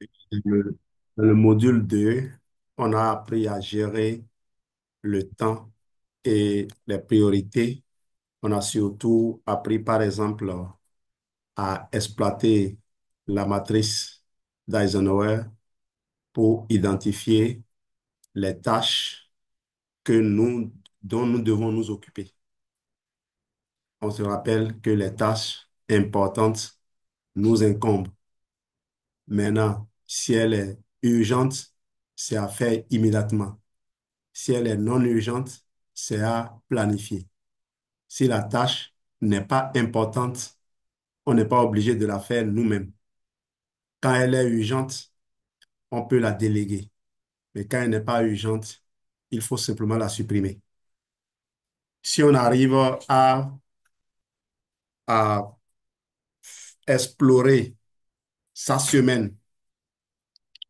Le- Dans le module 2, on a appris à gérer le temps et les priorités. On a surtout appris, par exemple, à exploiter la matrice d'Eisenhower pour identifier les tâches dont nous devons nous occuper. On se rappelle que les tâches importantes nous incombent. Maintenant, si elle est urgente, c'est à faire immédiatement. Si elle est non urgente, c'est à planifier. Si la tâche n'est pas importante, on n'est pas obligé de la faire nous-mêmes. Quand elle est urgente, on peut la déléguer. Mais quand elle n'est pas urgente, il faut simplement la supprimer. Si on arrive à explorer sa semaine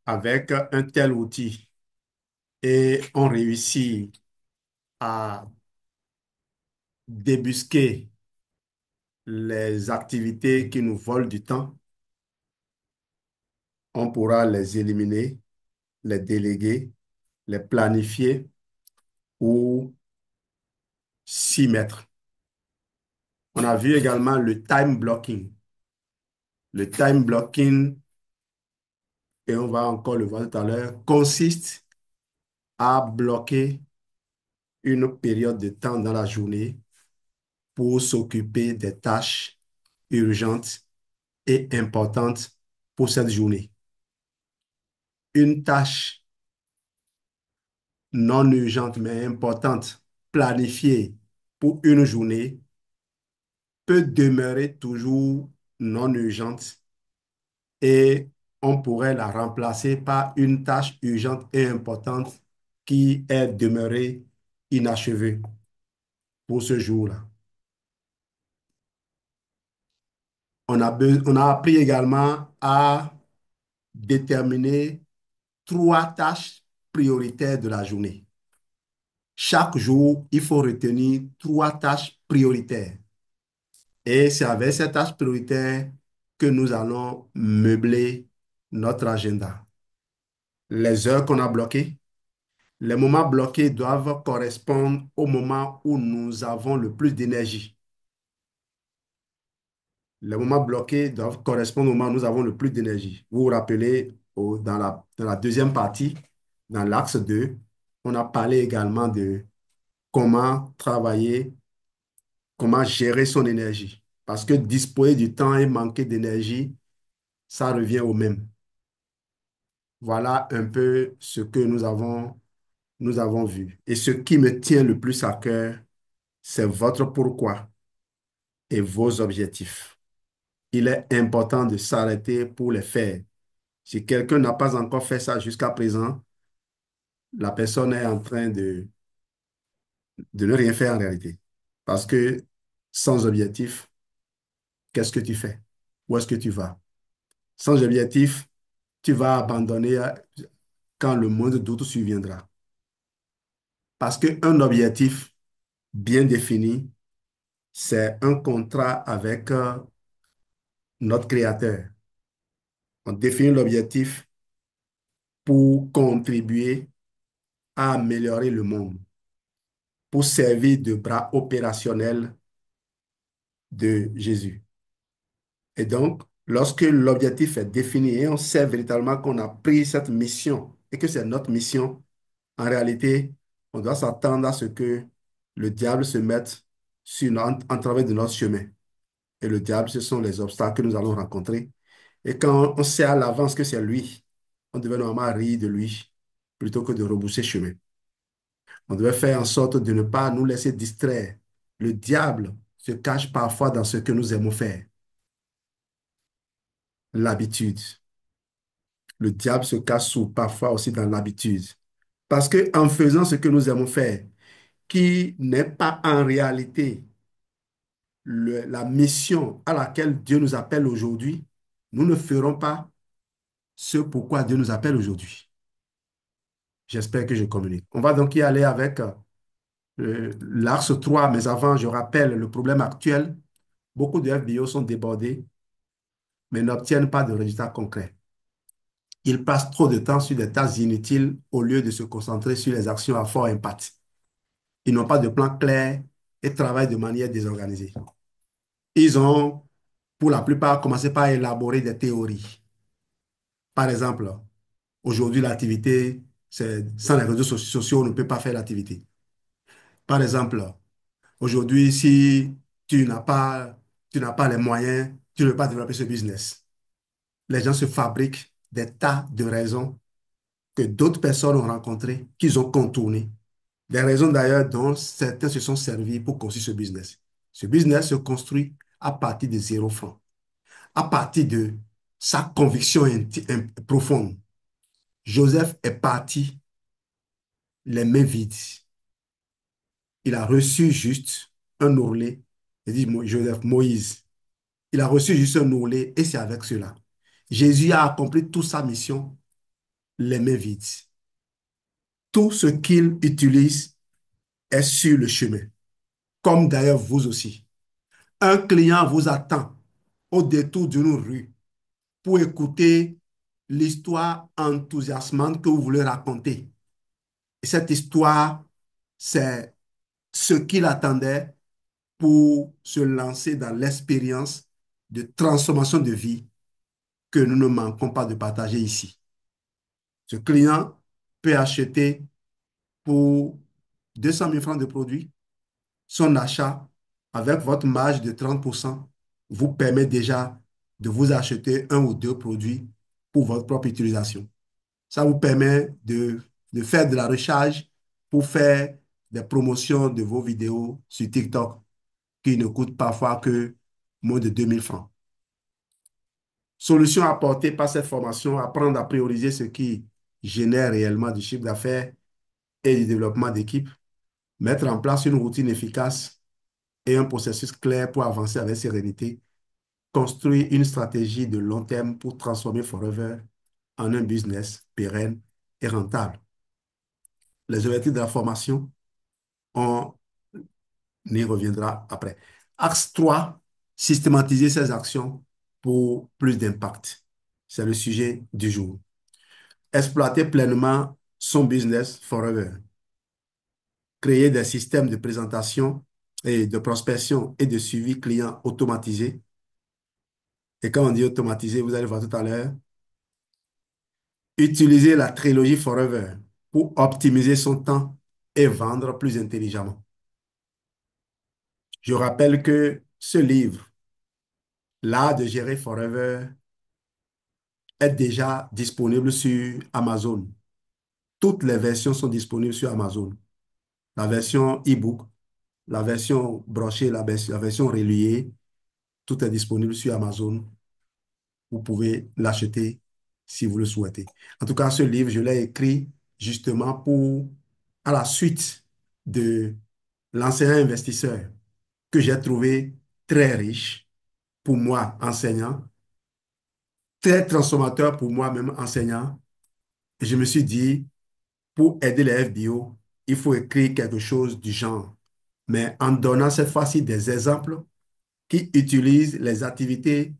avec un tel outil et on réussit à débusquer les activités qui nous volent du temps, on pourra les éliminer, les déléguer, les planifier ou s'y mettre. On a vu également le time blocking. Le time blocking, et on va encore le voir tout à l'heure, consiste à bloquer une période de temps dans la journée pour s'occuper des tâches urgentes et importantes pour cette journée. Une tâche non urgente mais importante, planifiée pour une journée, peut demeurer toujours non urgente et on pourrait la remplacer par une tâche urgente et importante qui est demeurée inachevée pour ce jour-là. On a appris également à déterminer trois tâches prioritaires de la journée. Chaque jour, il faut retenir trois tâches prioritaires. Et c'est avec ces tâches prioritaires que nous allons meubler notre agenda. Les heures qu'on a bloquées, les moments bloqués doivent correspondre au moment où nous avons le plus d'énergie. Les moments bloqués doivent correspondre au moment où nous avons le plus d'énergie. Vous vous rappelez, dans la deuxième partie, dans l'axe 2, on a parlé également de comment travailler, comment gérer son énergie. Parce que disposer du temps et manquer d'énergie, ça revient au même. Voilà un peu ce que nous avons vu. Et ce qui me tient le plus à cœur, c'est votre pourquoi et vos objectifs. Il est important de s'arrêter pour les faire. Si quelqu'un n'a pas encore fait ça jusqu'à présent, la personne est en train de ne rien faire en réalité. Parce que sans objectif, qu'est-ce que tu fais? Où est-ce que tu vas? Sans objectif, tu vas abandonner quand le moindre doute surviendra. Parce qu'un objectif bien défini, c'est un contrat avec notre Créateur. On définit l'objectif pour contribuer à améliorer le monde, pour servir de bras opérationnel de Jésus. Et donc, lorsque l'objectif est défini et on sait véritablement qu'on a pris cette mission et que c'est notre mission, en réalité, on doit s'attendre à ce que le diable se mette en travers de notre chemin. Et le diable, ce sont les obstacles que nous allons rencontrer. Et quand on sait à l'avance que c'est lui, on devait normalement rire de lui plutôt que de rebousser chemin. On devait faire en sorte de ne pas nous laisser distraire. Le diable se cache parfois dans ce que nous aimons faire, l'habitude. Le diable se cache parfois aussi dans l'habitude. Parce que en faisant ce que nous aimons faire, qui n'est pas en réalité la mission à laquelle Dieu nous appelle aujourd'hui, nous ne ferons pas ce pourquoi Dieu nous appelle aujourd'hui. J'espère que je communique. On va donc y aller avec l'axe 3, mais avant, je rappelle le problème actuel. Beaucoup de FBO sont débordés, mais n'obtiennent pas de résultats concrets. Ils passent trop de temps sur des tâches inutiles au lieu de se concentrer sur les actions à fort impact. Ils n'ont pas de plan clair et travaillent de manière désorganisée. Ils ont, pour la plupart, commencé par élaborer des théories. Par exemple, aujourd'hui, l'activité, c'est sans les réseaux sociaux, on ne peut pas faire l'activité. Par exemple, aujourd'hui, si tu n'as pas, tu n'as pas les moyens, tu ne peux pas développer ce business. Les gens se fabriquent des tas de raisons que d'autres personnes ont rencontrées, qu'ils ont contournées. Des raisons d'ailleurs dont certains se sont servis pour construire ce business. Ce business se construit à partir de 0 francs, à partir de sa conviction profonde. Joseph est parti les mains vides. Il a reçu juste un ourlet. Il dit Joseph, Moïse. Il a reçu juste un ourlet et c'est avec cela. Jésus a accompli toute sa mission les mains vides. Tout ce qu'il utilise est sur le chemin, comme d'ailleurs vous aussi. Un client vous attend au détour d'une rue pour écouter l'histoire enthousiasmante que vous voulez raconter. Et cette histoire, c'est ce qu'il attendait pour se lancer dans l'expérience de transformation de vie que nous ne manquons pas de partager ici. Ce client peut acheter pour 200 000 francs de produits. Son achat, avec votre marge de 30%, vous permet déjà de vous acheter un ou deux produits pour votre propre utilisation. Ça vous permet de faire de la recharge pour faire des promotions de vos vidéos sur TikTok qui ne coûtent parfois que moins de 2 000 francs. Solution apportée par cette formation, apprendre à prioriser ce qui génère réellement du chiffre d'affaires et du développement d'équipe, mettre en place une routine efficace et un processus clair pour avancer avec sérénité, construire une stratégie de long terme pour transformer Forever en un business pérenne et rentable. Les objectifs de la formation, on y reviendra après. Axe 3, systématiser ses actions pour plus d'impact. C'est le sujet du jour. Exploiter pleinement son business Forever. Créer des systèmes de présentation et de prospection et de suivi client automatisés. Et quand on dit automatisé, vous allez voir tout à l'heure, utiliser la trilogie Forever pour optimiser son temps et vendre plus intelligemment. Je rappelle que ce livre, L'art de gérer Forever, est déjà disponible sur Amazon. Toutes les versions sont disponibles sur Amazon. La version e-book, la version brochée, la version reliée, tout est disponible sur Amazon. Vous pouvez l'acheter si vous le souhaitez. En tout cas, ce livre, je l'ai écrit justement pour, à la suite de l'enseignant investisseur que j'ai trouvé très riche pour moi, enseignant, très transformateur pour moi-même, enseignant. Et je me suis dit, pour aider les FBO, il faut écrire quelque chose du genre, mais en donnant cette fois-ci des exemples qui utilisent les activités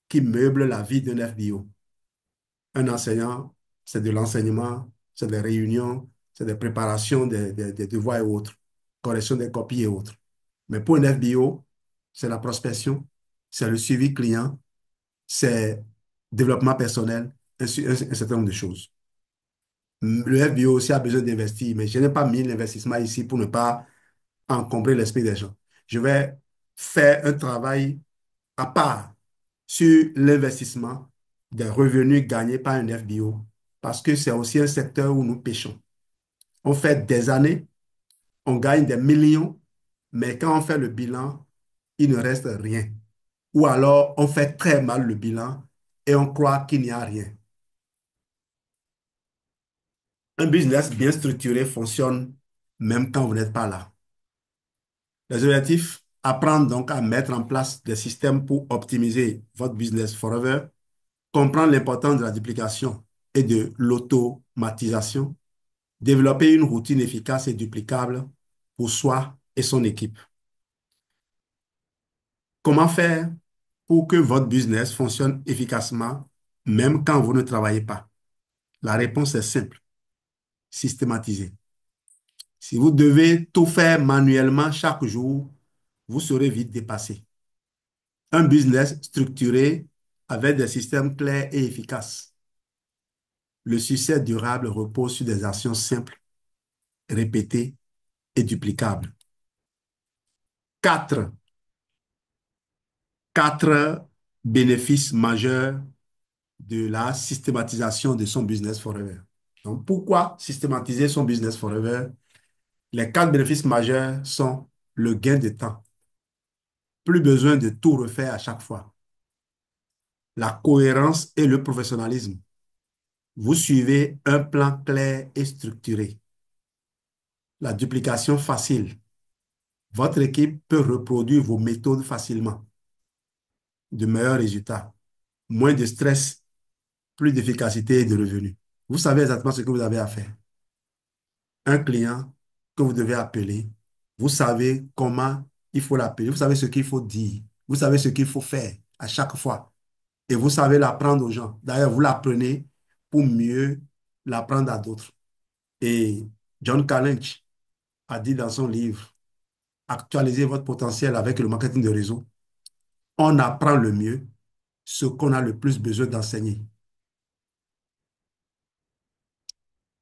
qui meublent la vie d'un FBO. Un enseignant, c'est de l'enseignement, c'est des réunions, c'est des préparations des devoirs et autres, correction des copies et autres. Mais pour un FBO, c'est la prospection, c'est le suivi client, c'est développement personnel, un certain nombre de choses. Le FBO aussi a besoin d'investir, mais je n'ai pas mis l'investissement ici pour ne pas encombrer l'esprit des gens. Je vais faire un travail à part sur l'investissement des revenus gagnés par un FBO, parce que c'est aussi un secteur où nous pêchons. On fait des années, on gagne des millions, mais quand on fait le bilan, il ne reste rien. Ou alors, on fait très mal le bilan et on croit qu'il n'y a rien. Un business bien structuré fonctionne même quand vous n'êtes pas là. Les objectifs, apprendre donc à mettre en place des systèmes pour optimiser votre business forever, comprendre l'importance de la duplication et de l'automatisation, développer une routine efficace et duplicable pour soi et son équipe. Comment faire pour que votre business fonctionne efficacement même quand vous ne travaillez pas? La réponse est simple, systématiser. Si vous devez tout faire manuellement chaque jour, vous serez vite dépassé. Un business structuré avec des systèmes clairs et efficaces. Le succès durable repose sur des actions simples, répétées et duplicables. Quatre, quatre bénéfices majeurs de la systématisation de son business forever. Donc, pourquoi systématiser son business forever? Les quatre bénéfices majeurs sont le gain de temps. Plus besoin de tout refaire à chaque fois. La cohérence et le professionnalisme. Vous suivez un plan clair et structuré. La duplication facile. Votre équipe peut reproduire vos méthodes facilement. De meilleurs résultats. Moins de stress, plus d'efficacité et de revenus. Vous savez exactement ce que vous avez à faire. Un client que vous devez appeler, vous savez comment il faut l'appeler, vous savez ce qu'il faut dire, vous savez ce qu'il faut faire à chaque fois et vous savez l'apprendre aux gens. D'ailleurs, vous l'apprenez pour mieux l'apprendre à d'autres. Et John Carlinch a dit dans son livre, actualisez votre potentiel avec le marketing de réseau. On apprend le mieux ce qu'on a le plus besoin d'enseigner.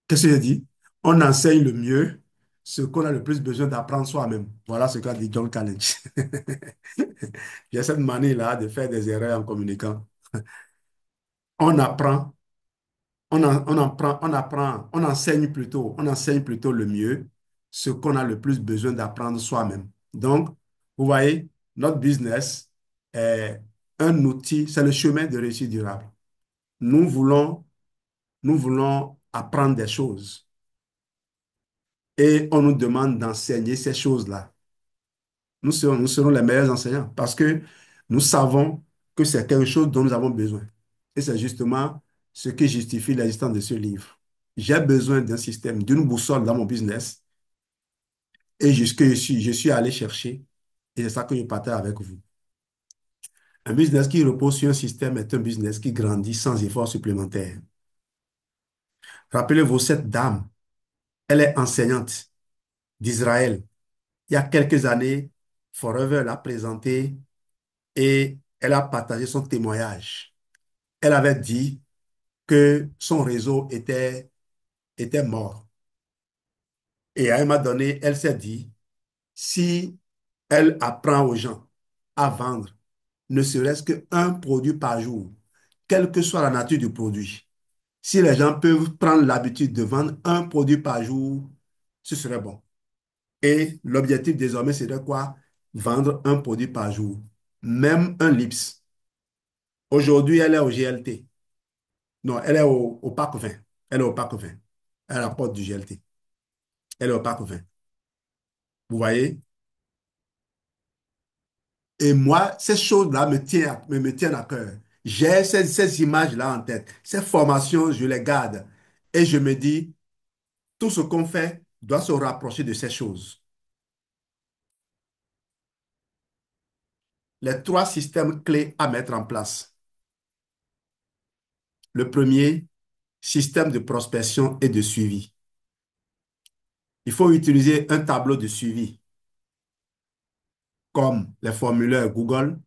Qu'est-ce que je dis? On enseigne le mieux ce qu'on a le plus besoin d'apprendre soi-même. Voilà ce qu'a dit John Carlinch. J'ai cette manie-là de faire des erreurs en communiquant. On apprend, on enseigne plutôt le mieux ce qu'on a le plus besoin d'apprendre soi-même. Donc, vous voyez, notre business est un outil, c'est le chemin de réussite durable. Nous voulons, nous voulons apprendre des choses et on nous demande d'enseigner ces choses-là. Nous serons les meilleurs enseignants parce que nous savons que c'est quelque chose dont nous avons besoin. Et c'est justement ce qui justifie l'existence de ce livre. J'ai besoin d'un système, d'une boussole dans mon business et je suis allé chercher et c'est ça que je partage avec vous. Un business qui repose sur un système est un business qui grandit sans effort supplémentaire. Rappelez-vous, cette dame, elle est enseignante d'Israël. Il y a quelques années, Forever l'a présentée et elle a partagé son témoignage. Elle avait dit que son réseau était mort. Et à un moment donné, elle s'est dit, si elle apprend aux gens à vendre ne serait-ce qu'un produit par jour, quelle que soit la nature du produit, si les gens peuvent prendre l'habitude de vendre un produit par jour, ce serait bon. Et l'objectif désormais serait quoi? Vendre un produit par jour. Même un lips. Aujourd'hui, elle est au GLT. Non, elle est au pack 20. Elle est au pack 20. Elle rapporte du GLT. Elle est au pack 20. Vous voyez? Et moi, ces choses-là me tiennent à cœur. J'ai ces images-là en tête. Ces formations, je les garde. Et je me dis, tout ce qu'on fait doit se rapprocher de ces choses. Les trois systèmes clés à mettre en place. Le premier, système de prospection et de suivi. Il faut utiliser un tableau de suivi comme les formulaires Google.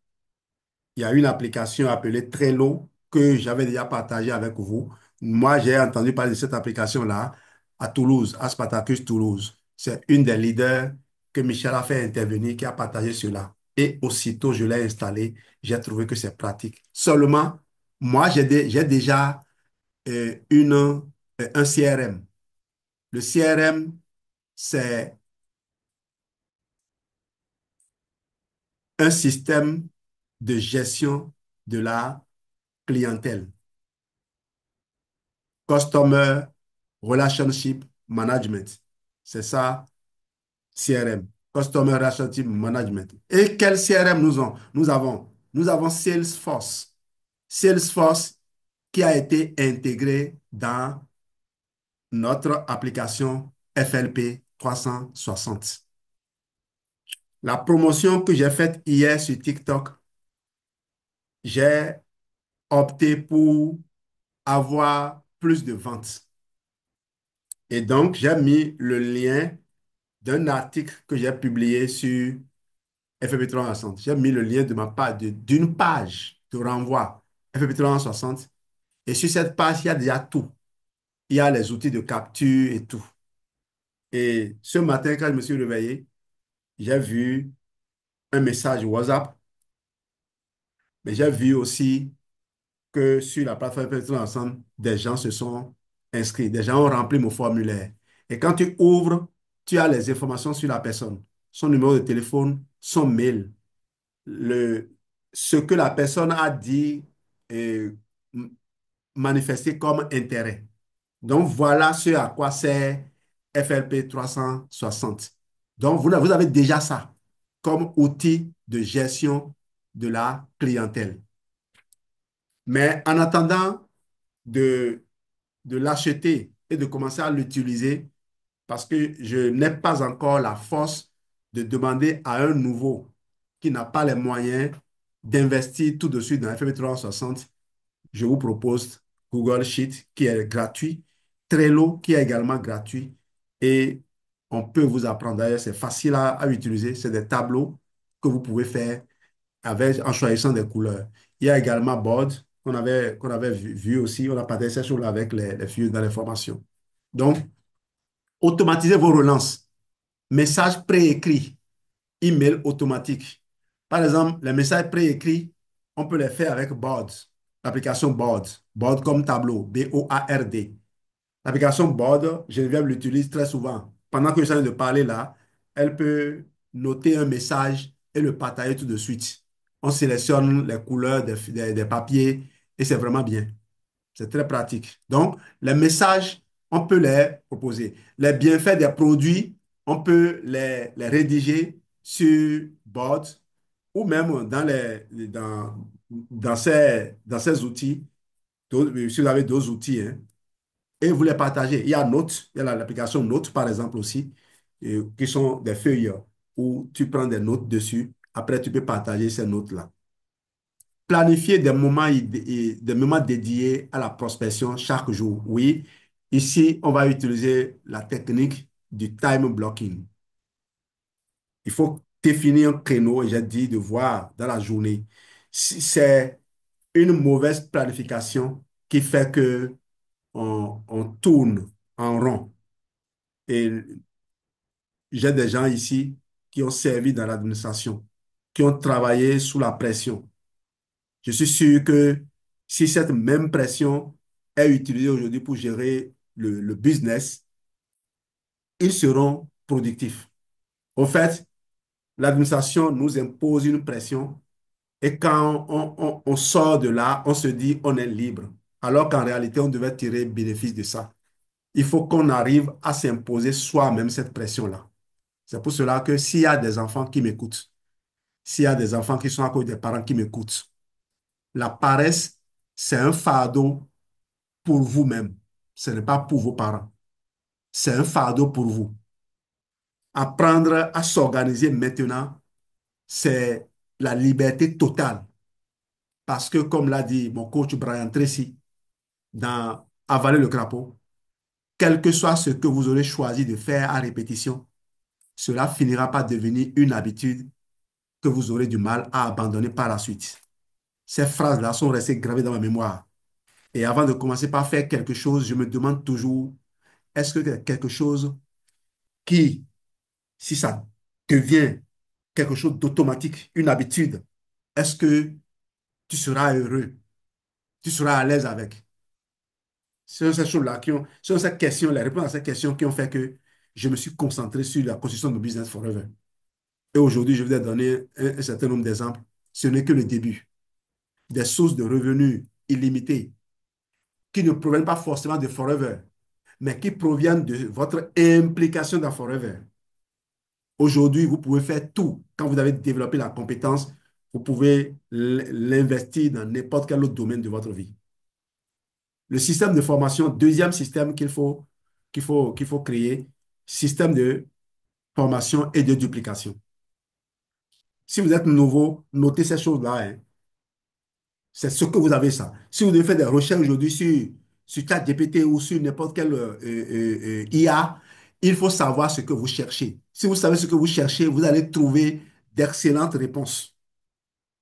Il y a une application appelée Trello que j'avais déjà partagée avec vous. Moi, j'ai entendu parler de cette application-là à Toulouse, à Spartacus Toulouse. C'est une des leaders que Michel a fait intervenir qui a partagé cela. Et aussitôt, je l'ai installé. J'ai trouvé que c'est pratique. Seulement, moi, j'ai déjà un CRM. Le CRM, c'est un système de gestion de la clientèle. Customer Relationship Management. C'est ça, CRM. Customer Relationship Management. Et quel CRM nous avons Salesforce. Salesforce qui a été intégré dans notre application FLP 360. La promotion que j'ai faite hier sur TikTok, j'ai opté pour avoir plus de ventes. Et donc, j'ai mis le lien d'un article que j'ai publié sur FFP 360. J'ai mis le lien de ma page, d'une page de renvoi FFP 360. Et sur cette page, il y a déjà tout. Il y a les outils de capture et tout. Et ce matin, quand je me suis réveillé, j'ai vu un message WhatsApp, mais j'ai vu aussi que sur la plateforme FFP ensemble, des gens se sont inscrits, des gens ont rempli mon formulaire. Et quand tu ouvres, tu as les informations sur la personne, son numéro de téléphone, son mail, le, ce que la personne a dit et manifesté comme intérêt. Donc, voilà ce à quoi sert FLP 360. Donc, vous avez déjà ça comme outil de gestion de la clientèle. Mais en attendant de, de l'acheter et de commencer à l'utiliser, parce que je n'ai pas encore la force de demander à un nouveau qui n'a pas les moyens d'investir tout de suite dans FLP 360, je vous propose Google Sheet qui est gratuit, Trello qui est également gratuit et on peut vous apprendre. D'ailleurs, c'est facile à utiliser. C'est des tableaux que vous pouvez faire avec, en choisissant des couleurs. Il y a également Board qu'on avait vu aussi. On a partagé ces choses-là avec les filles dans les formations. Donc, automatisez vos relances. Messages préécrits, email automatique. Par exemple, les messages préécrits, on peut les faire avec Board, l'application Board. Board comme tableau, B-O-A-R-D. L'application Board, Geneviève l'utilise très souvent. Pendant que je suis en train de parler là, elle peut noter un message et le partager tout de suite. On sélectionne les couleurs des papiers et c'est vraiment bien. C'est très pratique. Donc, les messages, on peut les proposer. Les bienfaits des produits, on peut les rédiger sur Board ou même dans ces outils. Si vous avez d'autres outils, hein, et vous les partagez. Il y a Notes, il y a l'application Notes, par exemple, aussi, qui sont des feuilles où tu prends des notes dessus. Après, tu peux partager ces notes-là. Planifier des moments dédiés à la prospection chaque jour. Oui, ici, on va utiliser la technique du time blocking. Il faut définir un créneau, et j'ai dit de voir dans la journée. Si c'est une mauvaise planification qui fait que on tourne en rond. Et j'ai des gens ici qui ont servi dans l'administration, qui ont travaillé sous la pression. Je suis sûr que si cette même pression est utilisée aujourd'hui pour gérer le business, ils seront productifs. Au fait, l'administration nous impose une pression et quand on sort de là, on se dit on est libre, alors qu'en réalité, on devait tirer bénéfice de ça. Il faut qu'on arrive à s'imposer soi-même cette pression-là. C'est pour cela que s'il y a des enfants qui m'écoutent, s'il y a des enfants qui sont à cause des parents qui m'écoutent, la paresse, c'est un fardeau pour vous-même. Ce n'est pas pour vos parents. C'est un fardeau pour vous. Apprendre à s'organiser maintenant, c'est la liberté totale. Parce que, comme l'a dit mon coach Brian Tracy dans Avaler le crapaud, quel que soit ce que vous aurez choisi de faire à répétition, cela finira par devenir une habitude que vous aurez du mal à abandonner par la suite. Ces phrases-là sont restées gravées dans ma mémoire. Et avant de commencer par faire quelque chose, je me demande toujours, est-ce que quelque chose qui, si ça devient quelque chose d'automatique, une habitude, est-ce que tu seras heureux, tu seras à l'aise avec? Ce sont ces choses-là ce sont ces questions, les réponses à ces questions qui ont fait que je me suis concentré sur la construction de Business Forever. Et aujourd'hui, je vais vous donner un certain nombre d'exemples. Ce n'est que le début. Des sources de revenus illimitées qui ne proviennent pas forcément de Forever, mais qui proviennent de votre implication dans Forever. Aujourd'hui, vous pouvez faire tout. Quand vous avez développé la compétence, vous pouvez l'investir dans n'importe quel autre domaine de votre vie. Le système de formation, deuxième système qu'il faut créer, système de formation et de duplication. Si vous êtes nouveau, notez ces choses-là, hein. C'est ce que vous avez ça. Si vous devez faire des recherches aujourd'hui sur sur ChatGPT ou sur n'importe quel IA, il faut savoir ce que vous cherchez. Si vous savez ce que vous cherchez, vous allez trouver d'excellentes réponses.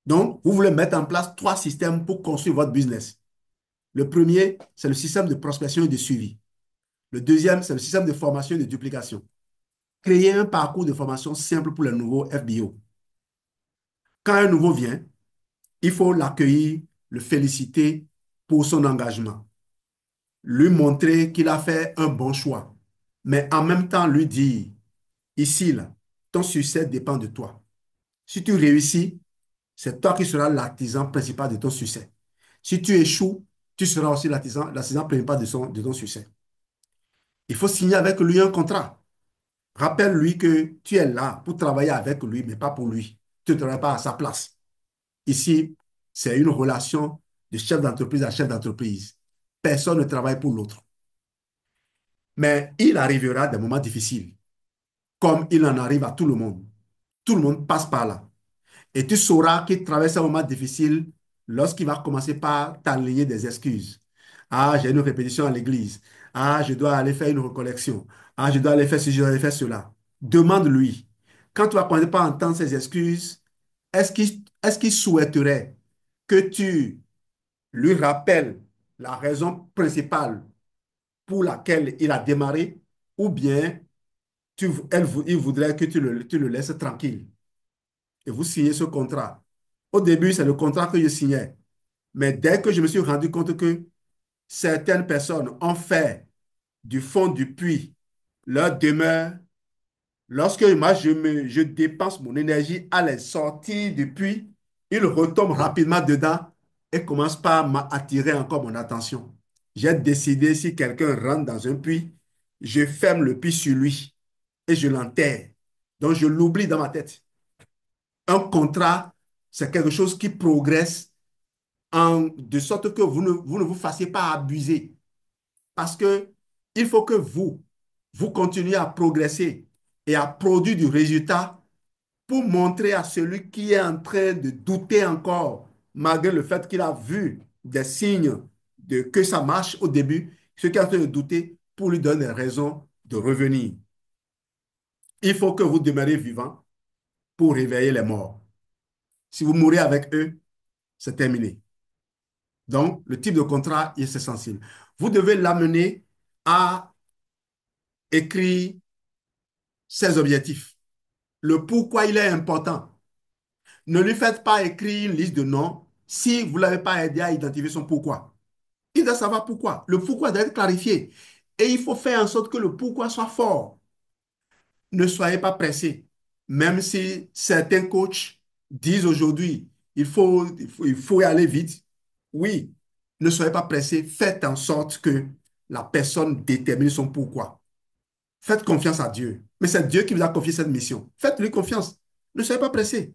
Donc, vous voulez mettre en place trois systèmes pour construire votre business. Le premier, c'est le système de prospection et de suivi. Le deuxième, c'est le système de formation et de duplication. Créer un parcours de formation simple pour les nouveaux FBO. Quand un nouveau vient, il faut l'accueillir, le féliciter pour son engagement, lui montrer qu'il a fait un bon choix, mais en même temps lui dire, ici, là, ton succès dépend de toi. Si tu réussis, c'est toi qui seras l'artisan principal de ton succès. Si tu échoues, tu seras aussi l'artisan principal de ton succès. Il faut signer avec lui un contrat. Rappelle-lui que tu es là pour travailler avec lui, mais pas pour lui. Tu ne travailles pas à sa place. Ici, c'est une relation de chef d'entreprise à chef d'entreprise. Personne ne travaille pour l'autre. Mais il arrivera des moments difficiles, comme il en arrive à tout le monde. Tout le monde passe par là. Et tu sauras qu'il traverse un moment difficile lorsqu'il va commencer par t'aligner des excuses. Ah, j'ai une répétition à l'église. Ah, je dois aller faire une recollection. Ah, je dois aller faire ceci, je dois aller faire cela. Demande-lui. Quand tu vas commencer par entendre ces excuses, est-ce qu'il souhaiterait que tu lui rappelles la raison principale pour laquelle il a démarré, ou bien il voudrait que tu le laisses tranquille et vous signez ce contrat. Au début, c'est le contrat que je signais. Mais dès que je me suis rendu compte que certaines personnes ont fait du fond du puits leur demeure, lorsque moi je dépense mon énergie à les sortir du puits, ils retombent rapidement dedans et commencent par m'attirer encore mon attention. J'ai décidé, si quelqu'un rentre dans un puits, je ferme le puits sur lui et je l'enterre. Donc je l'oublie dans ma tête. Un contrat, c'est quelque chose qui progresse de sorte que vous ne vous fassiez pas abuser. Parce que il faut que vous continuiez à progresser et à produire du résultat pour montrer à celui qui est en train de douter encore, malgré le fait qu'il a vu des signes que ça marche au début, ceux qui est en train de douter, pour lui donner des raisons de revenir. Il faut que vous demeuriez vivant pour réveiller les morts. Si vous mourrez avec eux, c'est terminé. Donc, le type de contrat est essentiel. Vous devez l'amener à écrire ses objectifs, le pourquoi il est important. Ne lui faites pas écrire une liste de noms si vous ne l'avez pas aidé à identifier son pourquoi. Il doit savoir pourquoi. Le pourquoi doit être clarifié. Et il faut faire en sorte que le pourquoi soit fort. Ne soyez pas pressé. Même si certains coachs disent aujourd'hui, il faut y aller vite. Oui, ne soyez pas pressé. Faites en sorte que la personne détermine son pourquoi. Faites confiance à Dieu. Mais c'est Dieu qui vous a confié cette mission. Faites-lui confiance. Ne soyez pas pressé.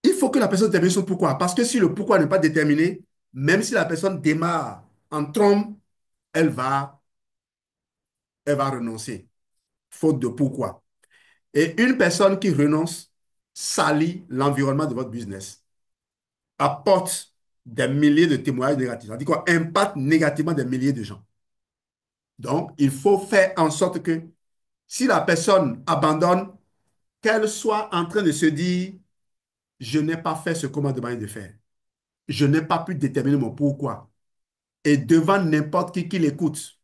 Il faut que la personne détermine son pourquoi. Parce que si le pourquoi n'est pas déterminé, même si la personne démarre en trombe, elle va, elle va renoncer, faute de pourquoi. Et une personne qui renonce salit l'environnement de votre business, apporte des milliers de témoignages négatifs. Ça dit quoi? Impacte négativement des milliers de gens. Donc, il faut faire en sorte que si la personne abandonne, qu'elle soit en train de se dire, je n'ai pas fait ce qu'on m'a demandé de faire. Je n'ai pas pu déterminer mon pourquoi. Et devant n'importe qui l'écoute,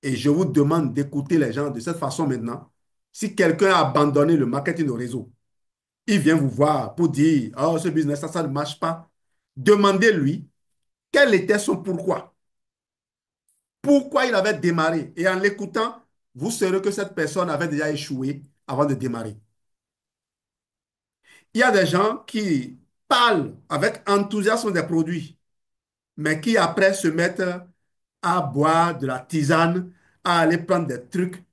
et je vous demande d'écouter les gens de cette façon maintenant, si quelqu'un a abandonné le marketing de réseau, il vient vous voir pour dire, oh, ce business, ça ne marche pas. Demandez-lui quel était son pourquoi. Pourquoi il avait démarré. Et en l'écoutant, vous saurez que cette personne avait déjà échoué avant de démarrer. Il y a des gens qui parlent avec enthousiasme des produits, mais qui après se mettent à boire de la tisane, à aller prendre des trucs,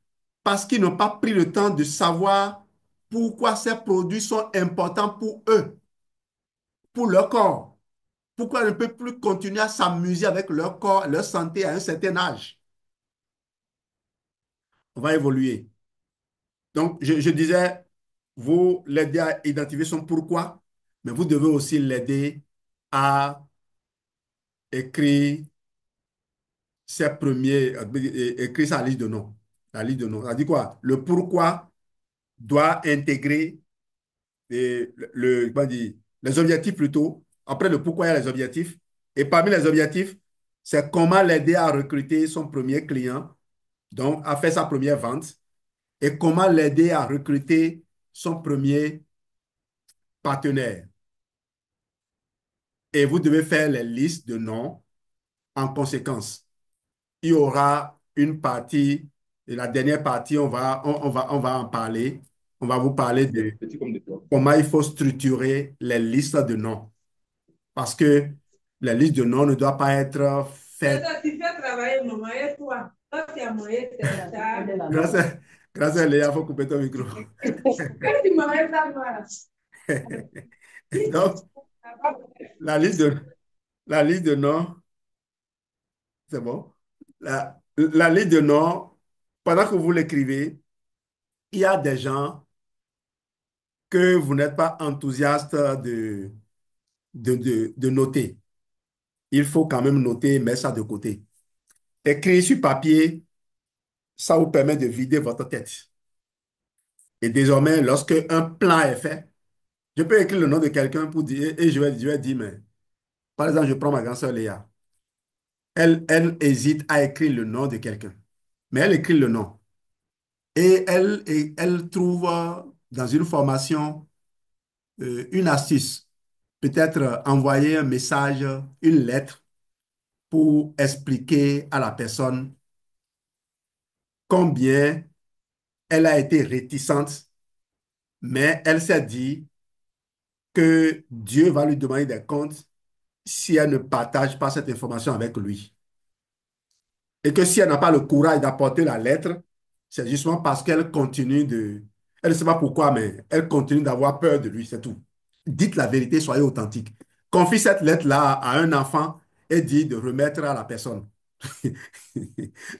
parce qu'ils n'ont pas pris le temps de savoir pourquoi ces produits sont importants pour eux, pour leur corps. Pourquoi ils ne peuvent plus continuer à s'amuser avec leur corps, leur santé à un certain âge. On va évoluer. Donc, je disais, vous l'aidez à identifier son pourquoi, mais vous devez aussi l'aider à écrire ses premiers, écrit sa liste de noms. La liste de noms. Ça dit quoi? Le pourquoi doit intégrer comment dire, les objectifs plutôt. Après le pourquoi, il y a les objectifs. Et parmi les objectifs, c'est comment l'aider à recruter son premier client, donc à faire sa première vente, et comment l'aider à recruter son premier partenaire. Et vous devez faire les listes de noms en conséquence. Il y aura une partie, et la dernière partie, on va en parler. On va vous parler de comment il faut structurer les listes de noms. Parce que la liste de noms ne doit pas être faite. Tu fais travailler maman et toi. Toi, tu as moyen de grâce à, grâce à Léa, il faut couper ton micro. Donc, la liste de, la liste de noms, c'est bon. La liste de noms, pendant que vous l'écrivez, il y a des gens que vous n'êtes pas enthousiaste de noter. Il faut quand même noter, mettre ça de côté. Écrire sur papier, ça vous permet de vider votre tête. Et désormais, lorsque un plan est fait, je peux écrire le nom de quelqu'un pour dire, et je vais dire, mais par exemple, je prends ma grande sœur Léa. Elle hésite à écrire le nom de quelqu'un, mais elle écrit le nom. Et elle trouve dans une formation une astuce, peut-être envoyer un message, une lettre pour expliquer à la personne combien elle a été réticente, mais elle s'est dit que Dieu va lui demander des comptes si elle ne partage pas cette information avec lui. Et que si elle n'a pas le courage d'apporter la lettre, c'est justement parce qu'elle continue de... Elle ne sait pas pourquoi, mais elle continue d'avoir peur de lui, c'est tout. Dites la vérité, soyez authentique. Confie cette lettre-là à un enfant et dis de remettre à la personne.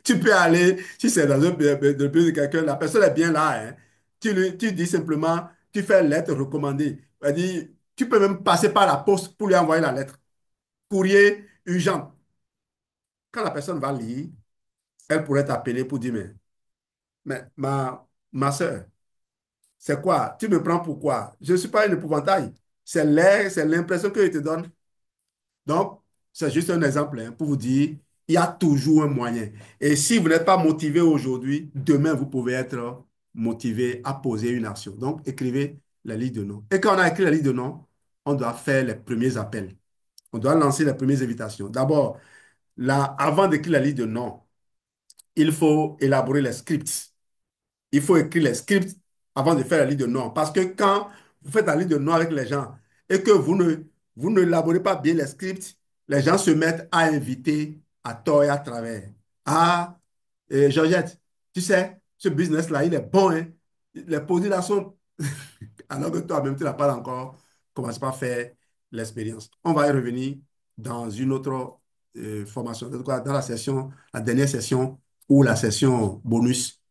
Tu peux aller, si c'est dans un pays de quelqu'un, la personne est bien là. Hein. Tu dis simplement, tu fais lettre recommandée. C'est-à-dire, tu peux même passer par la poste pour lui envoyer la lettre. Courrier urgent. Quand la personne va lire, elle pourrait t'appeler pour dire, mais ma soeur, c'est quoi? Tu me prends pour quoi? Je ne suis pas une épouvantail. C'est l'air, c'est l'impression que je te donne. Donc, c'est juste un exemple hein, pour vous dire, il y a toujours un moyen. Et si vous n'êtes pas motivé aujourd'hui, demain, vous pouvez être motivé à poser une action. Donc, écrivez la liste de noms. Et quand on a écrit la liste de noms, on doit faire les premiers appels. On doit lancer les premières invitations. D'abord, là, avant d'écrire la liste de noms, il faut élaborer les scripts. Il faut écrire les scripts avant de faire la liste de noms. Parce que quand vous faites la liste de noms avec les gens et que vous ne élaborez pas bien les scripts, les gens se mettent à inviter à tort et à travers. Ah, Georgette, tu sais, ce business-là, il est bon. Hein? Les produits là sont... Alors que toi-même, tu n'as pas encore commencé par faire l'expérience. On va y revenir dans une autre formation, en tout cas dans la session, la dernière session ou la session bonus.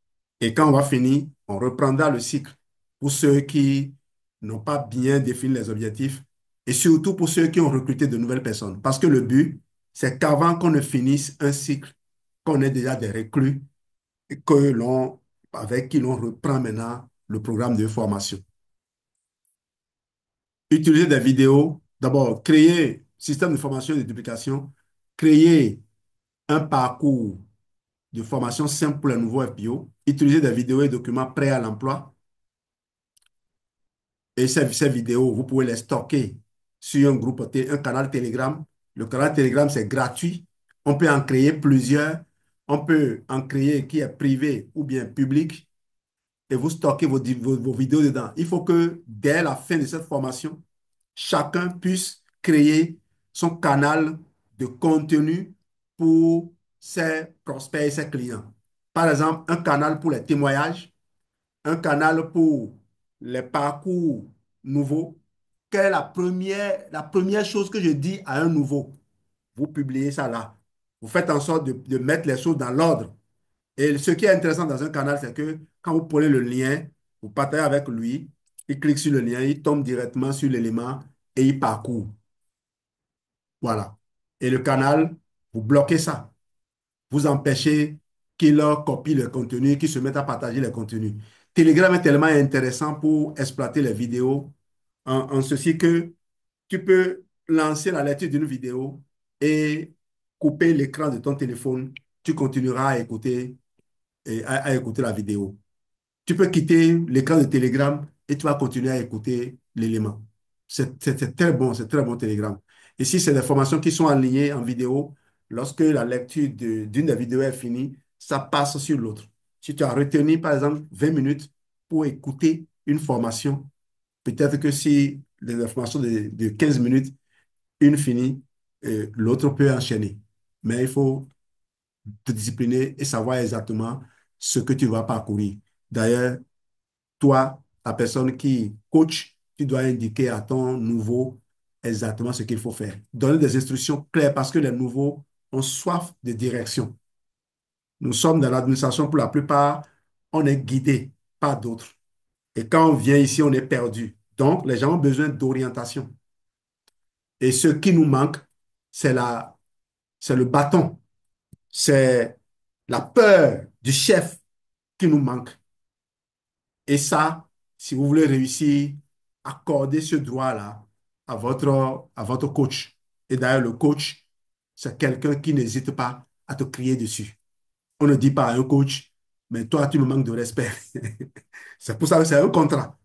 Et quand on va finir, on reprendra le cycle pour ceux qui n'ont pas bien défini les objectifs et surtout pour ceux qui ont recruté de nouvelles personnes. Parce que le but, c'est qu'avant qu'on ne finisse un cycle, qu'on ait déjà des recrues et que avec qui l'on reprend maintenant le programme de formation. Utiliser des vidéos, d'abord, créer système de formation et de duplication, créer un parcours de formation simple pour les nouveaux FPO, utiliser des vidéos et documents prêts à l'emploi. Et ces vidéos, vous pouvez les stocker sur un groupe, un canal Telegram. Le canal Telegram, c'est gratuit. On peut en créer plusieurs. On peut en créer qui est privé ou bien public. Et vous stockez vos vidéos dedans. Il faut que dès la fin de cette formation, chacun puisse créer son canal de contenu pour ses prospects et ses clients. Par exemple, un canal pour les témoignages, un canal pour les parcours nouveaux. Quelle est la première chose que je dis à un nouveau? Vous publiez ça là. Vous faites en sorte de mettre les choses dans l'ordre. Et ce qui est intéressant dans un canal, c'est que quand vous prenez le lien, vous partagez avec lui, il clique sur le lien, il tombe directement sur l'élément et il parcourt. Voilà. Et le canal, vous bloquez ça. vous empêchez qu'ils leur copient le contenu, qu'ils se mettent à partager les contenus. Telegram est tellement intéressant pour exploiter les vidéos en ceci que tu peux lancer la lecture d'une vidéo et couper l'écran de ton téléphone. Tu continueras à écouter la vidéo. Tu peux quitter l'écran de Telegram et tu vas continuer à écouter l'élément. C'est très bon, c'est très bon Telegram. Et si c'est des formations qui sont alignées en vidéo, lorsque la lecture d'une des vidéos est finie, ça passe sur l'autre. Si tu as retenu, par exemple, 20 minutes pour écouter une formation, peut-être que si les informations de 15 minutes, une finie, l'autre peut enchaîner. Mais il faut te discipliner et savoir exactement ce que tu vas parcourir. D'ailleurs, toi, la personne qui coach, tu dois indiquer à ton nouveau exactement ce qu'il faut faire. Donner des instructions claires parce que les nouveaux ont soif de direction. Nous sommes dans l'administration pour la plupart, on est guidé par d'autres. Et quand on vient ici, on est perdu. Donc, les gens ont besoin d'orientation. Et ce qui nous manque, c'est c'est le bâton, c'est la peur du chef qui nous manque. Et ça, si vous voulez réussir, accordez ce droit-là à votre coach. Et d'ailleurs, le coach, c'est quelqu'un qui n'hésite pas à te crier dessus. On ne dit pas à un coach, mais toi, tu me manques de respect. C'est pour ça que c'est un contrat.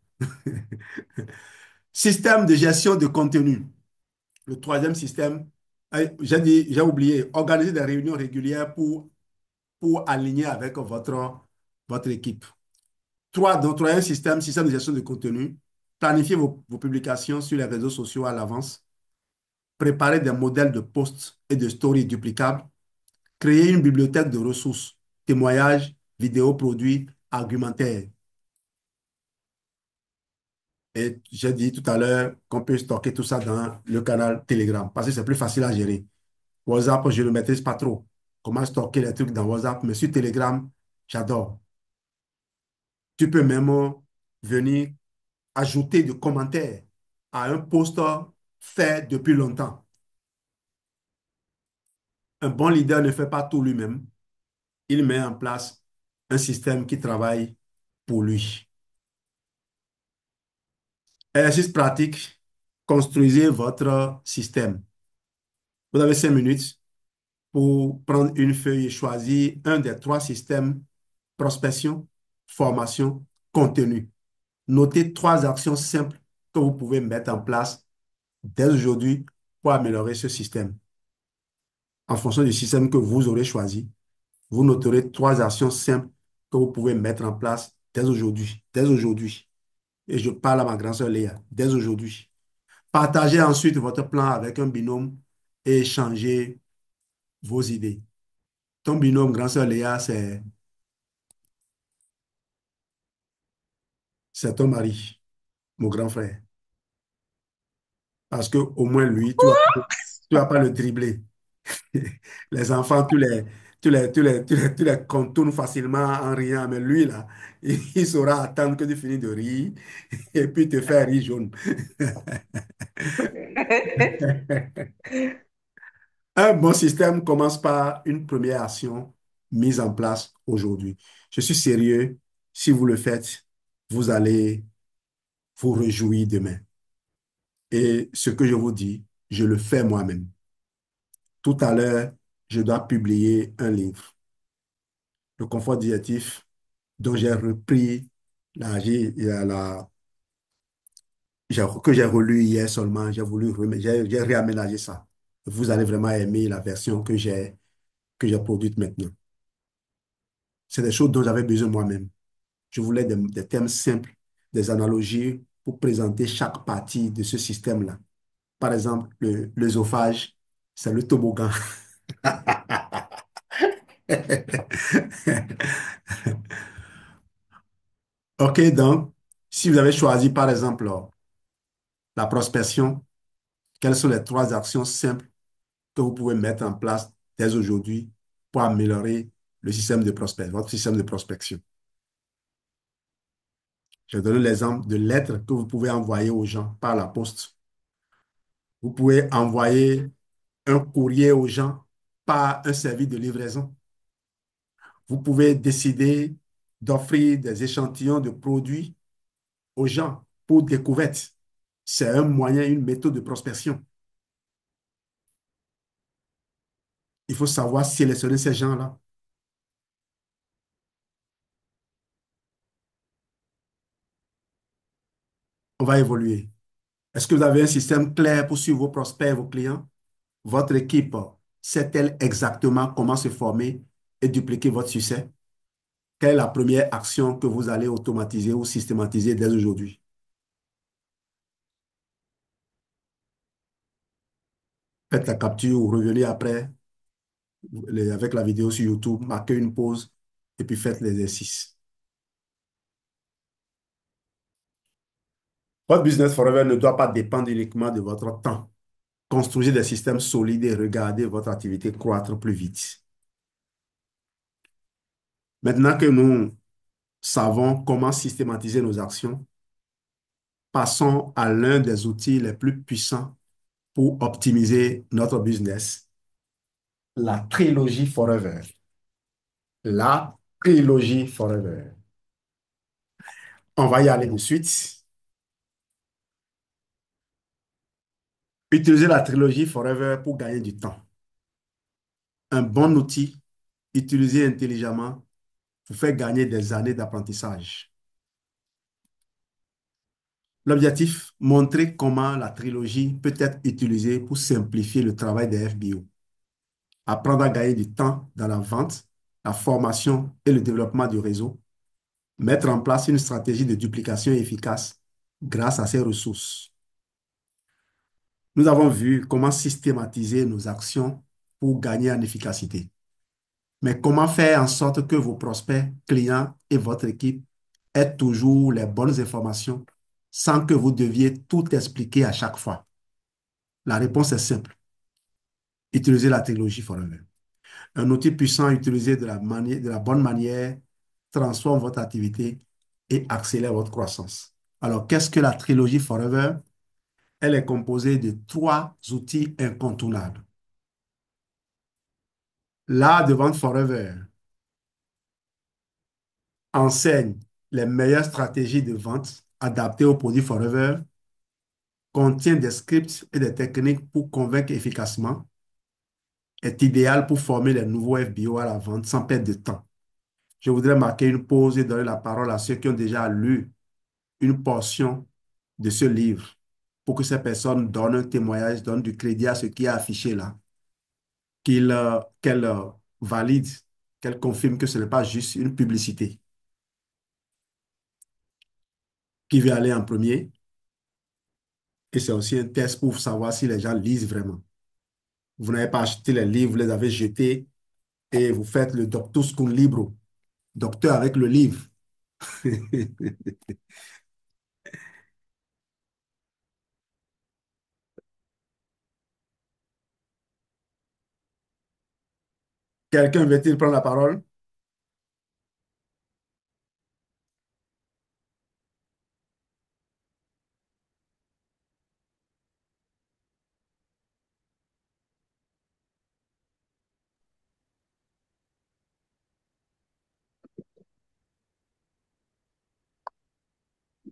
Système de gestion de contenu. Le troisième système, j'ai oublié, organiser des réunions régulières pour aligner avec votre équipe. Donc, troisième système, système de gestion de contenu. Planifiez vos publications sur les réseaux sociaux à l'avance. Préparez des modèles de posts et de stories duplicables. Créez une bibliothèque de ressources, témoignages, vidéos, produits, argumentaires. Et j'ai dit tout à l'heure qu'on peut stocker tout ça dans le canal Telegram parce que c'est plus facile à gérer. WhatsApp, je ne le maîtrise pas trop. Comment stocker les trucs dans WhatsApp, mais sur Telegram, j'adore. Tu peux même venir ajouter des commentaires à un post fait depuis longtemps. Un bon leader ne fait pas tout lui-même. Il met en place un système qui travaille pour lui. Exercice pratique, construisez votre système. Vous avez 5 minutes pour prendre une feuille et choisir un des trois systèmes: prospection, formation, contenu. Notez trois actions simples que vous pouvez mettre en place dès aujourd'hui pour améliorer ce système. En fonction du système que vous aurez choisi, vous noterez trois actions simples que vous pouvez mettre en place dès aujourd'hui. Dès aujourd'hui. Et je parle à ma grande sœur Léa, dès aujourd'hui. Partagez ensuite votre plan avec un binôme et échangez vos idées. Ton binôme, grande sœur Léa, c'est ton mari, mon grand frère. Parce qu'au moins lui, tu vas pas le dribbler. Les enfants, tu les contournes facilement en riant, mais lui, là, il saura attendre que tu finis de rire et puis te faire rire jaune. Un bon système commence par une première action mise en place aujourd'hui. Je suis sérieux. Si vous le faites, vous allez vous réjouir demain. Et ce que je vous dis, je le fais moi-même. Tout à l'heure, je dois publier un livre, Le confort digestif, dont j'ai repris que j'ai relu hier seulement. J'ai réaménagé ça. Vous allez vraiment aimer la version que j'ai produite maintenant. C'est des choses dont j'avais besoin moi-même. Je voulais des thèmes simples, des analogies pour présenter chaque partie de ce système-là. Par exemple, l'œsophage, c'est le toboggan. OK, donc, si vous avez choisi, par exemple, la prospection, quelles sont les trois actions simples que vous pouvez mettre en place dès aujourd'hui pour améliorer votre système de prospection? Je vais donner l'exemple de lettres que vous pouvez envoyer aux gens par la poste. Vous pouvez envoyer un courrier aux gens par un service de livraison. Vous pouvez décider d'offrir des échantillons de produits aux gens pour découverte. C'est un moyen, une méthode de prospection. Il faut savoir sélectionner ces gens-là. On va évoluer. Est-ce que vous avez un système clair pour suivre vos prospects et vos clients? Votre équipe sait-elle exactement comment se former et dupliquer votre succès? Quelle est la première action que vous allez automatiser ou systématiser dès aujourd'hui? Faites la capture ou revenez après avec la vidéo sur YouTube, marquez une pause et puis faites l'exercice. Votre business forever ne doit pas dépendre uniquement de votre temps. Construisez des systèmes solides et regardez votre activité croître plus vite. Maintenant que nous savons comment systématiser nos actions, passons à l'un des outils les plus puissants pour optimiser notre business, la trilogie Forever. La trilogie Forever. On va y aller de suite. Utilisez la trilogie Forever pour gagner du temps. Un bon outil, utilisé intelligemment, vous fait gagner des années d'apprentissage. L'objectif, montrer comment la trilogie peut être utilisée pour simplifier le travail des FBO. Apprendre à gagner du temps dans la vente, la formation et le développement du réseau. Mettre en place une stratégie de duplication efficace grâce à ces ressources. Nous avons vu comment systématiser nos actions pour gagner en efficacité. Mais comment faire en sorte que vos prospects, clients et votre équipe aient toujours les bonnes informations sans que vous deviez tout expliquer à chaque fois? La réponse est simple. Utilisez la technologie Forever. Un outil puissant utilisé de la bonne manière transforme votre activité et accélère votre croissance. Alors, qu'est-ce que la trilogie Forever? Elle est composée de trois outils incontournables. L'art de vente Forever enseigne les meilleures stratégies de vente adaptées aux produits Forever, contient des scripts et des techniques pour convaincre efficacement, est idéal pour former les nouveaux FBO à la vente sans perdre de temps. Je voudrais marquer une pause et donner la parole à ceux qui ont déjà lu une portion de ce livre pour que ces personnes donnent un témoignage, donnent du crédit à ce qui est affiché là, qu'elles valident, qu'elles confirment que ce n'est pas juste une publicité. Qui veut aller en premier? Et c'est aussi un test pour savoir si les gens lisent vraiment. Vous n'avez pas acheté les livres, vous les avez jetés et vous faites le doctus cum libro, docteur avec le livre. Quelqu'un veut-il prendre la parole?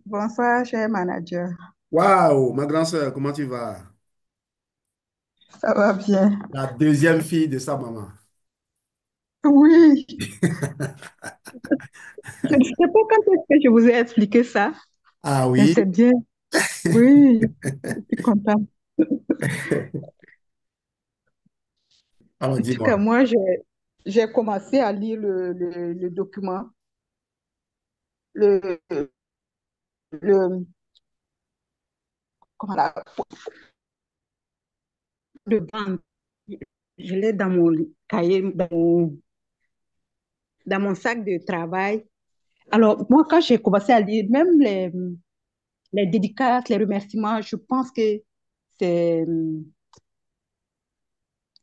Bonsoir, cher manager. Waouh, ma grande sœur, comment tu vas? Ça va bien? La deuxième fille de sa maman. Oui, je ne sais pas quand est-ce que je vous ai expliqué ça, Ah mais oui? c'est bien. Oui, je suis contente. Alors En tout cas, dis-moi. moi, j'ai commencé à lire le document, le, le, comment le bande. Je l'ai dans mon cahier, dans mon sac de travail. Alors, moi, quand j'ai commencé à lire, même les dédicaces, les remerciements, je pense que c'est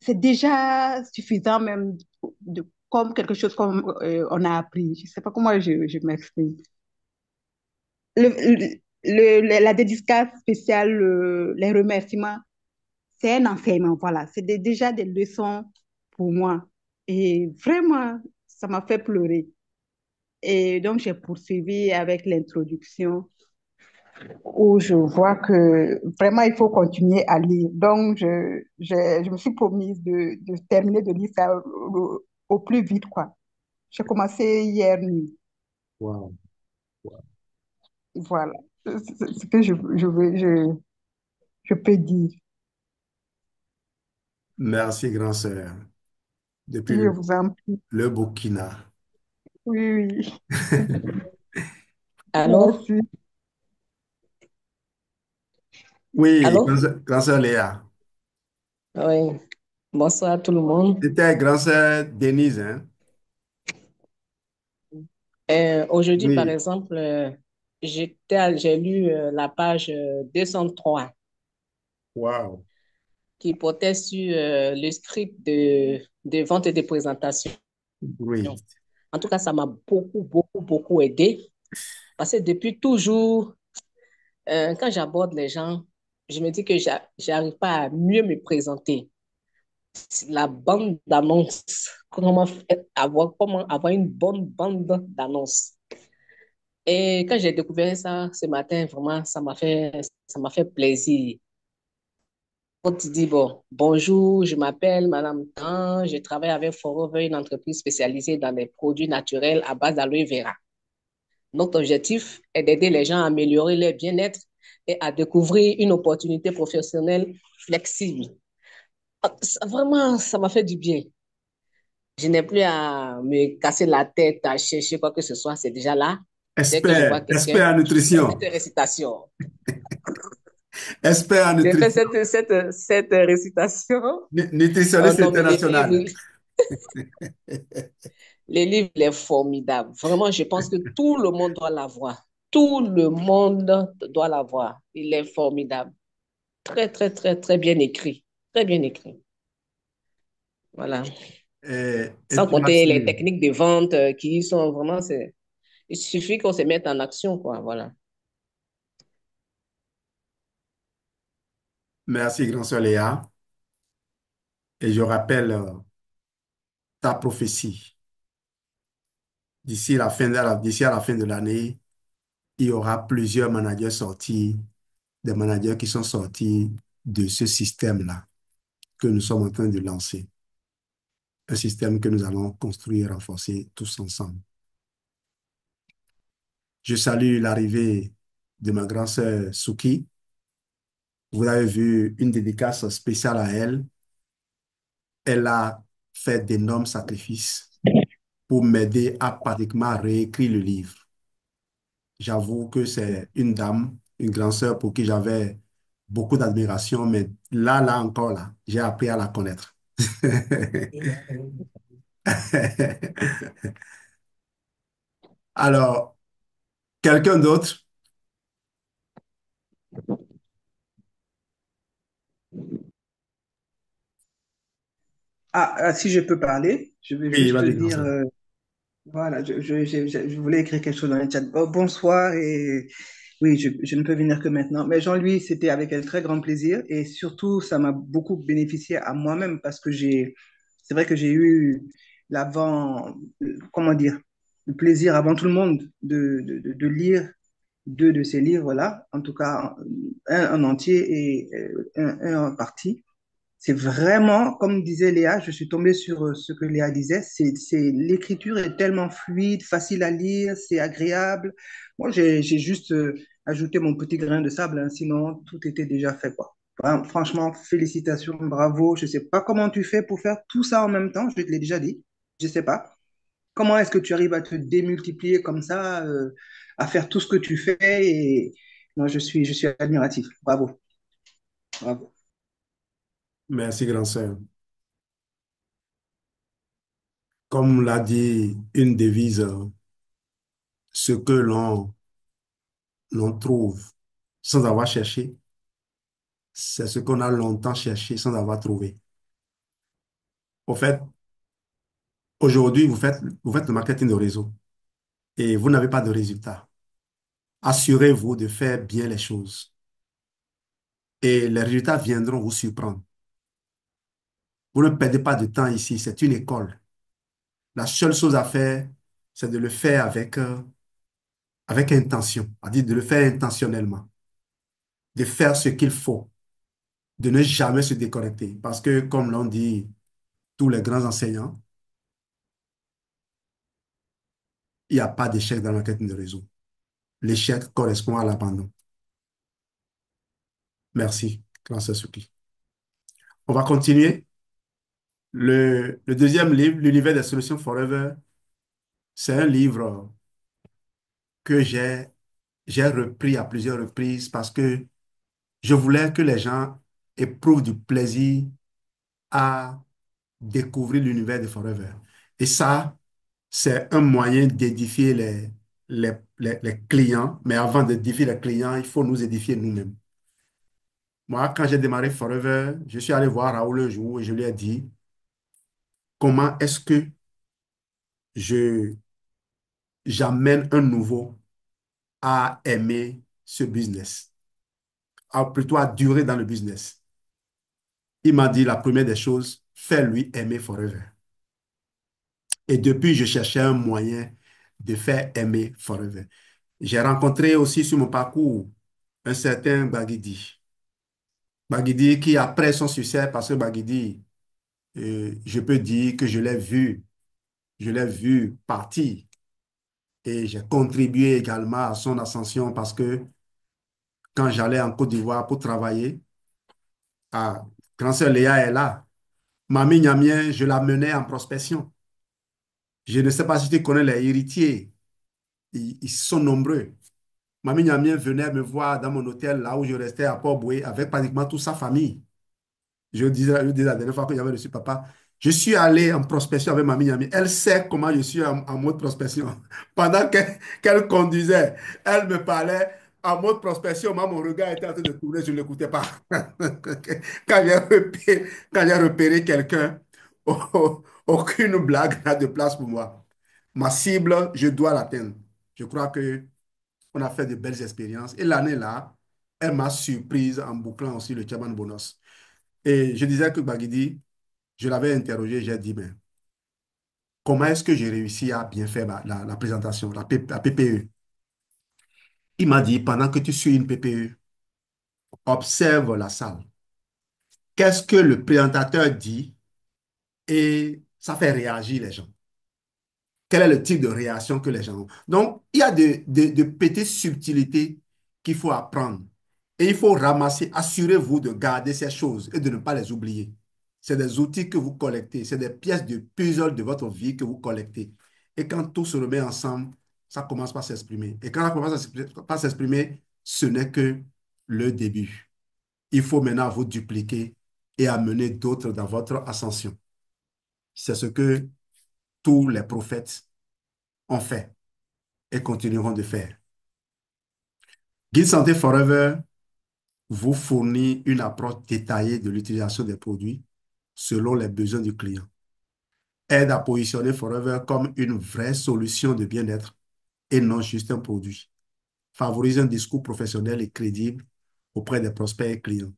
c'est déjà suffisant même comme quelque chose comme on a appris. Je ne sais pas comment je m'exprime. La dédicace spéciale, les remerciements, c'est un enseignement, voilà. C'est déjà des leçons pour moi. Et vraiment, ça m'a fait pleurer. Et donc, j'ai poursuivi avec l'introduction où je vois que vraiment, il faut continuer à lire. Donc, je me suis promise de terminer de lire ça au plus vite, quoi. J'ai commencé hier nuit. Wow. Voilà. C'est ce que je peux dire. Merci, grand sœur. Depuis Je vous en prie. le Burkina. Oui, oui. Allô? Merci. Oui, Allô? grand sœur Léa. Oui. Bonsoir tout le monde. C'était grand sœur Denise, hein? Aujourd'hui, par Oui. exemple, j'ai lu la page 203 Wow. qui portait sur le script de vente et de présentation. Oui. En tout cas, ça m'a beaucoup, beaucoup, beaucoup aidé parce que depuis toujours, quand j'aborde les gens, je me dis que j'arrive pas à mieux me présenter. La bande d'annonce, comment avoir une bonne bande d'annonce. Et quand j'ai découvert ça ce matin, vraiment, ça m'a fait plaisir. Quand tu dis, bon, bonjour, je m'appelle Madame Tan, je travaille avec Forever, une entreprise spécialisée dans les produits naturels à base d'aloe vera. Notre objectif est d'aider les gens à améliorer leur bien-être et à découvrir une opportunité professionnelle flexible. Vraiment, ça m'a fait du bien. Je n'ai plus à me casser la tête, à chercher quoi que ce soit, c'est déjà là. Dès que je vois quelqu'un, Expert en je fais cette nutrition. récitation. Expert en J'ai fait nutrition. cette récitation. Oh Nutritionniste non, mais international. les livres, il est formidable. Vraiment, je pense que tout le monde doit l'avoir. Tout le monde doit l'avoir. Il est formidable. Très, très, très, très bien écrit. Très bien écrit. Voilà. Et Sans toi, compter les techniques de vente qui sont vraiment, il suffit qu'on se mette en action, quoi. Voilà. merci, grand sœur Léa. Et je rappelle ta prophétie. D'ici à la fin de l'année, il y aura plusieurs managers sortis, des managers qui sont sortis de ce système-là que nous sommes en train de lancer. Un système que nous allons construire et renforcer tous ensemble. Je salue l'arrivée de ma grande sœur Suki. Vous avez vu une dédicace spéciale à elle. Elle a fait d'énormes sacrifices pour m'aider à pratiquement réécrire le livre. J'avoue que c'est une dame, une grande sœur pour qui j'avais beaucoup d'admiration, mais là encore, là, j'ai appris à la connaître. Alors, quelqu'un d'autre? Si je peux parler, je veux Oui, juste vas-y, grand dire, sœur. voilà, je voulais écrire quelque chose dans le chat. Oh, bonsoir et oui, je ne peux venir que maintenant. Mais Jean-Louis, c'était avec un très grand plaisir et surtout, ça m'a beaucoup bénéficié à moi-même parce que c'est vrai que j'ai eu comment dire, le plaisir avant tout le monde de lire deux de ces livres-là, en tout cas un en entier et un en partie. C'est vraiment, comme disait Léa, je suis tombée sur ce que Léa disait, l'écriture est tellement fluide, facile à lire, c'est agréable. Moi, j'ai juste ajouté mon petit grain de sable, hein, sinon tout était déjà fait, quoi. Franchement, félicitations, bravo. Je sais pas comment tu fais pour faire tout ça en même temps, je te l'ai déjà dit, je sais pas. Comment est-ce que tu arrives à te démultiplier comme ça, à faire tout ce que tu fais et moi, je suis admiratif. Bravo, bravo. Merci, grand sœur. Comme l'a dit une devise, ce que l'on trouve sans avoir cherché, c'est ce qu'on a longtemps cherché sans avoir trouvé. Au fait, aujourd'hui, vous faites le marketing de réseau et vous n'avez pas de résultat. Assurez-vous de faire bien les choses et les résultats viendront vous surprendre. Vous ne perdez pas de temps ici, c'est une école. La seule chose à faire, c'est de le faire avec intention, c'est-à-dire de le faire intentionnellement, de faire ce qu'il faut, de ne jamais se déconnecter. Parce que, comme l'ont dit tous les grands enseignants, il n'y a pas d'échec dans l'enquête de réseau. L'échec correspond à l'abandon. Merci, Classe Suki. On va continuer. Le deuxième livre, L'univers des solutions forever, c'est un livre que j'ai repris à plusieurs reprises parce que je voulais que les gens éprouvent du plaisir à découvrir l'univers de Forever. Et ça, c'est un moyen d'édifier les clients. Mais avant d'édifier les clients, il faut nous édifier nous-mêmes. Moi, quand j'ai démarré Forever, je suis allé voir Raoul un jour et je lui ai dit, comment est-ce que je j'amène un nouveau à aimer ce business, plutôt à durer dans le business. Il m'a dit la première des choses, fais-lui aimer Forever. Et depuis, je cherchais un moyen de faire aimer Forever. J'ai rencontré aussi sur mon parcours un certain Baguidi. Baguidi qui, après son succès, parce que Baguidi, je peux dire que je l'ai vu partir. Et j'ai contribué également à son ascension parce que quand j'allais en Côte d'Ivoire pour travailler, grand sœur Léa est là. Mamie Niamien, je la menais en prospection. Je ne sais pas si tu connais les héritiers. Ils sont nombreux. Mamie Niamien venait me voir dans mon hôtel, là où je restais à Port-Boué, avec pratiquement toute sa famille. Je disais la dernière fois que j'avais reçu papa, je suis allé en prospection avec Mamie Niamien. Elle sait comment je suis en mode prospection. Pendant qu'elle conduisait, elle me parlait en mode prospection. Moi, mon regard était en train de tourner, je ne l'écoutais pas. Quand j'ai repéré quelqu'un, aucune blague n'a de place pour moi. Ma cible, je dois l'atteindre. Je crois que on a fait de belles expériences. Et l'année-là, elle m'a surprise en bouclant aussi le Chaban Bonus. Et je disais que Baguidi, je l'avais interrogé, j'ai dit, mais comment est-ce que j'ai réussi à bien faire la présentation, la PPE? Il m'a dit, pendant que tu suis une PPE, observe la salle. Qu'est-ce que le présentateur dit et ça fait réagir les gens. Quel est le type de réaction que les gens ont. Donc, il y a de petites subtilités qu'il faut apprendre. Et il faut ramasser, assurez-vous de garder ces choses et de ne pas les oublier. C'est des outils que vous collectez, c'est des pièces de puzzle de votre vie que vous collectez. Et quand tout se remet ensemble, ça commence par s'exprimer. Et quand ça commence par s'exprimer, ce n'est que le début. Il faut maintenant vous dupliquer et amener d'autres dans votre ascension. C'est ce que tous les prophètes ont fait et continueront de faire. Guide Santé Forever vous fournit une approche détaillée de l'utilisation des produits selon les besoins du client. Aide à positionner Forever comme une vraie solution de bien-être et non juste un produit. Favorise un discours professionnel et crédible auprès des prospects et clients.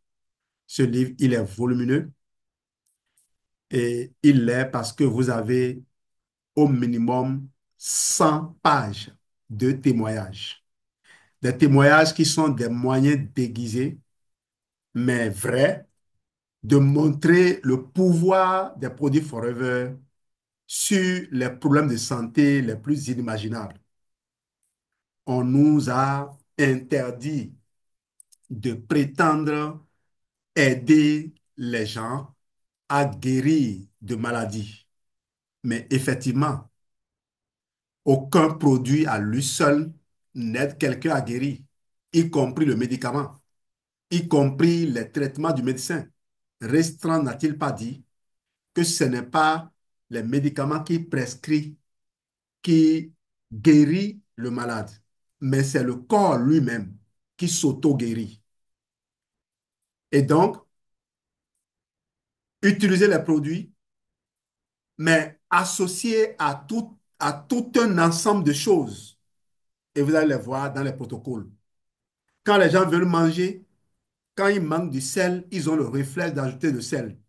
Ce livre, il est volumineux et il l'est parce que vous avez au minimum 100 pages de témoignages. Des témoignages qui sont des moyens déguisés, mais vrais, de montrer le pouvoir des produits Forever sur les problèmes de santé les plus inimaginables. On nous a interdit de prétendre aider les gens à guérir de maladies. Mais effectivement, aucun produit à lui seul n'aide quelqu'un à guérir, y compris le médicament, y compris les traitements du médecin. Restreint n'a-t-il pas dit que ce n'est pas les médicaments qui prescrit qui guérit le malade, mais c'est le corps lui-même qui s'auto-guérit. Et donc, utiliser les produits, mais associés à tout un ensemble de choses. Et vous allez les voir dans les protocoles. Quand les gens veulent manger, quand il manque du sel, ils ont le réflexe d'ajouter du sel.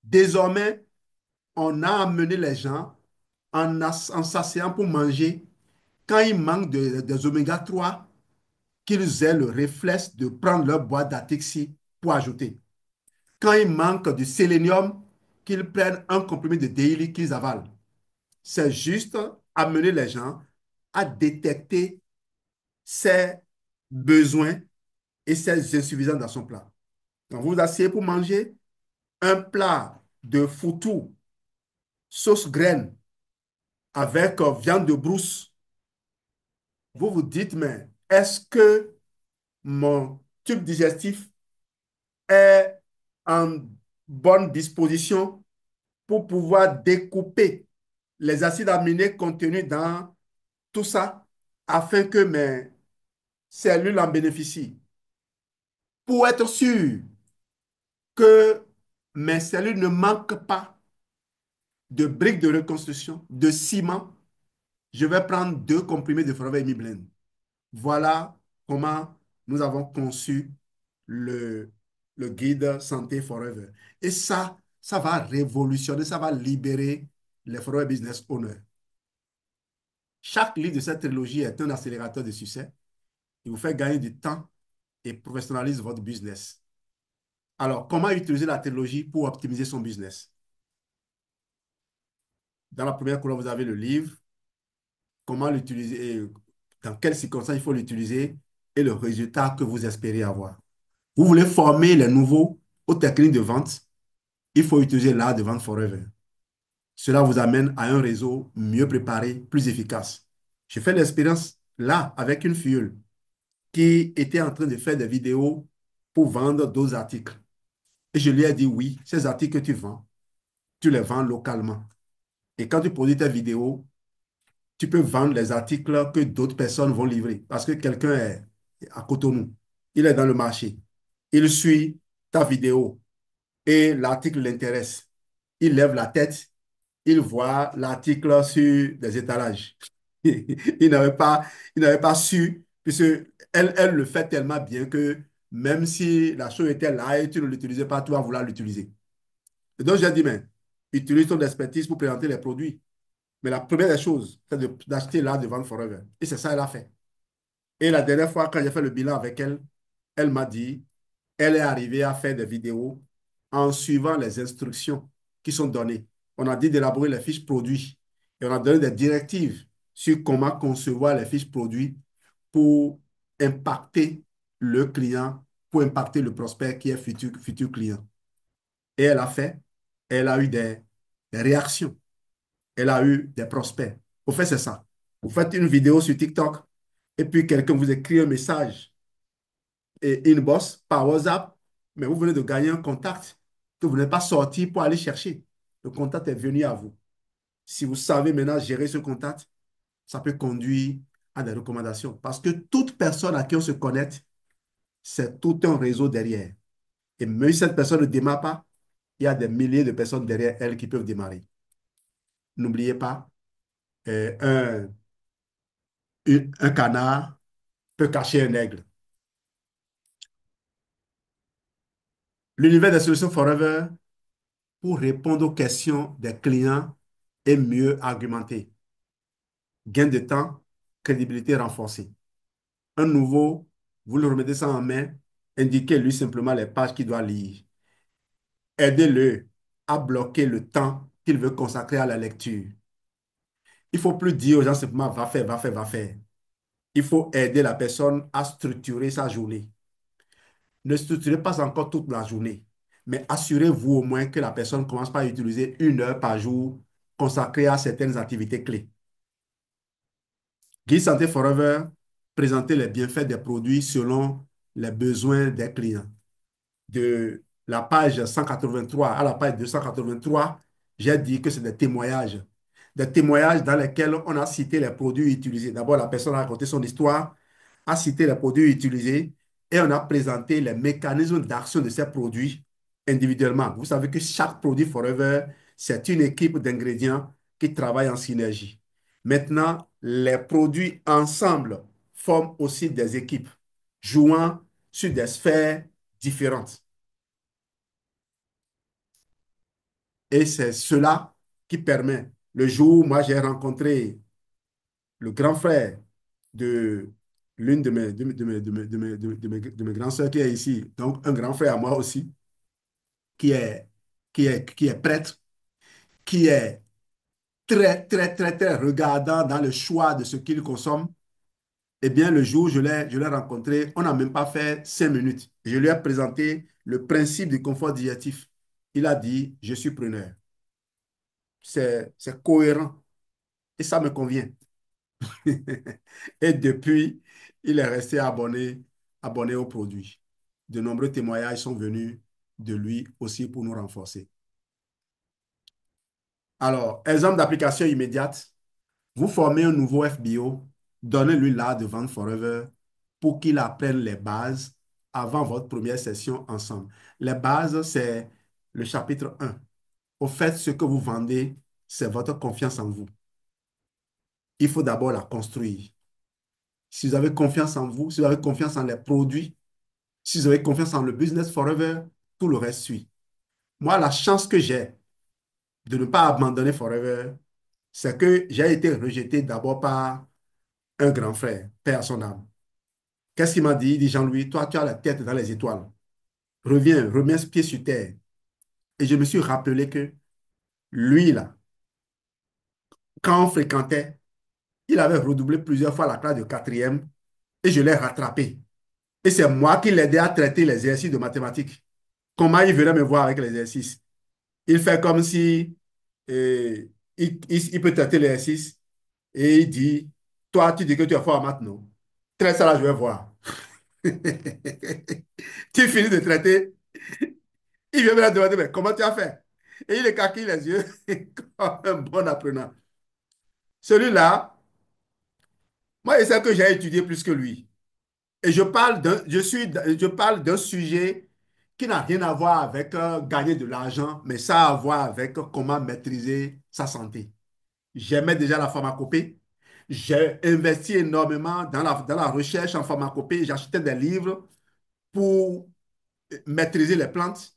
Désormais, on a amené les gens en s'asseyant pour manger, quand il manque des oméga 3, qu'ils aient le réflexe de prendre leur boîte d'Atixi pour ajouter. Quand il manque du sélénium, qu'ils prennent un comprimé de daily qu'ils avalent. C'est juste amener les gens à détecter ses besoins et ses insuffisances dans son plat. Quand vous vous asseyez pour manger un plat de foutou, sauce graine, avec viande de brousse, vous vous dites, mais est-ce que mon tube digestif est en bonne disposition pour pouvoir découper les acides aminés contenus dans tout ça afin que mes cellules en bénéficient? Pour être sûr que mes cellules ne manquent pas de briques de reconstruction, de ciment, je vais prendre 2 comprimés de Forever Amy Blend. Voilà comment nous avons conçu le, le guide Santé Forever. Et ça va révolutionner, ça va libérer les Forever Business Owners. Chaque livre de cette trilogie est un accélérateur de succès. Il vous fait gagner du temps et professionnalise votre business. Alors, comment utiliser la trilogie pour optimiser son business? Dans la première colonne, vous avez le livre, comment l'utiliser, et dans quelles circonstances il faut l'utiliser et le résultat que vous espérez avoir. Vous voulez former les nouveaux aux techniques de vente, il faut utiliser l'art de vente Forever. Cela vous amène à un réseau mieux préparé, plus efficace. J'ai fait l'expérience là avec une filleule qui était en train de faire des vidéos pour vendre d'autres articles. Et je lui ai dit, oui, ces articles que tu vends, tu les vends localement. Et quand tu produis tes vidéos, tu peux vendre les articles que d'autres personnes vont livrer. Parce que quelqu'un est à Cotonou, il est dans le marché, il suit ta vidéo et l'article l'intéresse. Il lève la tête, il voit l'article sur des étalages. Il n'avait pas su, puisque elle le fait tellement bien que même si la chose était là et tu ne l'utilisais pas, tu vas vouloir l'utiliser. Et donc, j'ai dit, mais utilise ton expertise pour présenter les produits. Mais la première des choses, c'est d'acheter là de vendre Forever. Et c'est ça qu'elle a fait. Et la dernière fois, quand j'ai fait le bilan avec elle, elle m'a dit, elle est arrivée à faire des vidéos en suivant les instructions qui sont données. On a dit d'élaborer les fiches produits et on a donné des directives sur comment concevoir les fiches produits pour impacter le client, pour impacter le prospect qui est futur client. Et elle a fait, elle a eu des réactions, elle a eu des prospects. Au fait, c'est ça. Vous faites une vidéo sur TikTok et puis quelqu'un vous écrit un message et inbox par WhatsApp, mais vous venez de gagner un contact que vous n'êtes pas sorti pour aller chercher. Le contact est venu à vous. Si vous savez maintenant gérer ce contact, ça peut conduire à des recommandations. Parce que toute personne à qui on se connecte, c'est tout un réseau derrière. Et même si cette personne ne démarre pas, il y a des milliers de personnes derrière elle qui peuvent démarrer. N'oubliez pas, un, un canard peut cacher un aigle. L'univers des solutions Forever pour répondre aux questions des clients est mieux argumenté. Gain de temps, crédibilité renforcée. Un nouveau, vous le remettez ça en main, indiquez-lui simplement les pages qu'il doit lire. Aidez-le à bloquer le temps qu'il veut consacrer à la lecture. Il ne faut plus dire aux gens simplement va faire, va faire, va faire. Il faut aider la personne à structurer sa journée. Ne structurez pas encore toute la journée, mais assurez-vous au moins que la personne commence par utiliser 1 heure par jour consacrée à certaines activités clés. Guide Santé Forever, présenter les bienfaits des produits selon les besoins des clients. De la page 183 à la page 283, j'ai dit que c'est des témoignages. Des témoignages dans lesquels on a cité les produits utilisés. D'abord, la personne a raconté son histoire, a cité les produits utilisés et on a présenté les mécanismes d'action de ces produits individuellement. Vous savez que chaque produit Forever, c'est une équipe d'ingrédients qui travaille en synergie. Maintenant, les produits ensemble forment aussi des équipes jouant sur des sphères différentes. Et c'est cela qui permet le jour où moi j'ai rencontré le grand frère de l'une de mes grandes sœurs qui est ici, donc un grand frère à moi aussi, qui est, qui est prêtre, qui est très regardant dans le choix de ce qu'il consomme. Eh bien, le jour où je l'ai rencontré, on n'a même pas fait 5 minutes. Je lui ai présenté le principe du confort digestif. Il a dit, je suis preneur. C'est cohérent et ça me convient. Et depuis, il est resté abonné au produit. De nombreux témoignages sont venus de lui aussi pour nous renforcer. Alors, exemple d'application immédiate, vous formez un nouveau FBO, donnez-lui l'art de vendre Forever pour qu'il apprenne les bases avant votre première session ensemble. Les bases, c'est le chapitre 1. Au fait, ce que vous vendez, c'est votre confiance en vous. Il faut d'abord la construire. Si vous avez confiance en vous, si vous avez confiance en les produits, si vous avez confiance en le business Forever, tout le reste suit. Moi, la chance que j'ai de ne pas abandonner Forever, c'est que j'ai été rejeté d'abord par un grand frère, paix à son âme. Qu'est-ce qu'il m'a dit? Il dit, Jean-Louis, toi, tu as la tête dans les étoiles. Reviens, remets ce pied sur terre. Et je me suis rappelé que lui, là, quand on fréquentait, il avait redoublé plusieurs fois la classe de quatrième et je l'ai rattrapé. Et c'est moi qui l'aidais à traiter les exercices de mathématiques. Comment il venait me voir avec les exercices? Il fait comme si il peut traiter l'exercice et il dit, toi, tu dis que tu es fort en maths, non? Très ça, là, je vais voir. Tu finis de traiter, il vient me la demander, mais comment tu as fait? Et il écarquille les yeux comme un bon apprenant. Celui-là, moi, je sais que j'ai étudié plus que lui. Et je parle d'un sujet qui n'a rien à voir avec gagner de l'argent, mais ça a à voir avec comment maîtriser sa santé. J'aimais déjà la pharmacopée. J'ai investi énormément dans la recherche en pharmacopée. J'achetais des livres pour maîtriser les plantes.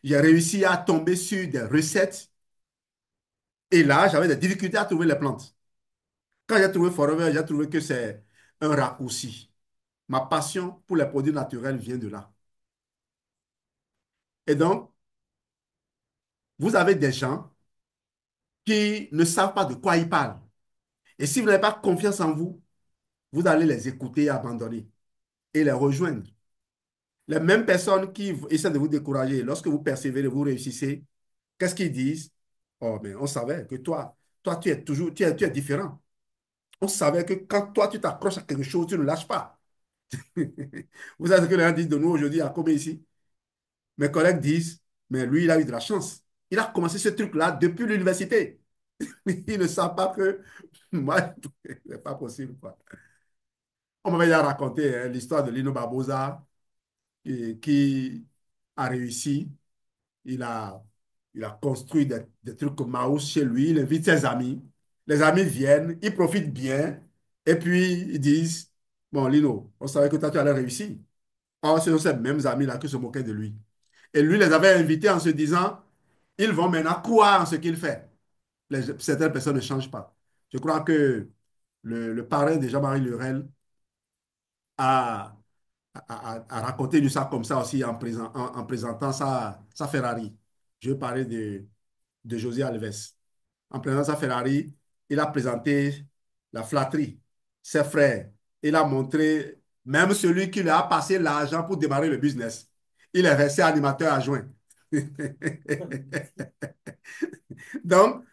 J'ai réussi à tomber sur des recettes. Et là, j'avais des difficultés à trouver les plantes. Quand j'ai trouvé Forever, j'ai trouvé que c'est un raccourci. Ma passion pour les produits naturels vient de là. Et donc, vous avez des gens qui ne savent pas de quoi ils parlent. Et si vous n'avez pas confiance en vous, vous allez les écouter et abandonner et les rejoindre. Les mêmes personnes qui essaient de vous décourager, lorsque vous persévérez, vous réussissez, qu'est-ce qu'ils disent? Oh, mais on savait que toi, tu es toujours, tu es différent. On savait que quand toi, tu t'accroches à quelque chose, tu ne lâches pas. Vous savez ce que les gens disent de nous aujourd'hui à Kobe ici? Mes collègues disent, mais lui, il a eu de la chance. Il a commencé ce truc-là depuis l'université. Il ne savent pas que moi, c'est pas possible, quoi. On m'avait déjà raconté hein, l'histoire de Lino Barbosa qui a réussi. Il a, il a construit des trucs comme Maus chez lui. Il invite ses amis. Les amis viennent, ils profitent bien. Et puis, ils disent, bon, Lino, on savait que toi, tu allais réussir. Or, ce sont ces mêmes amis-là qui se moquaient de lui. Et lui les avait invités en se disant, ils vont maintenant croire en ce qu'il fait. Certaines personnes ne changent pas. Je crois que le parrain de Jean-Marie Lurel a, a raconté ça comme ça aussi en présentant sa Ferrari. Je veux parler de José Alves. En présentant sa Ferrari, il a présenté la flatterie, ses frères. Il a montré même celui qui lui a passé l'argent pour démarrer le business. Il est resté animateur adjoint. Donc,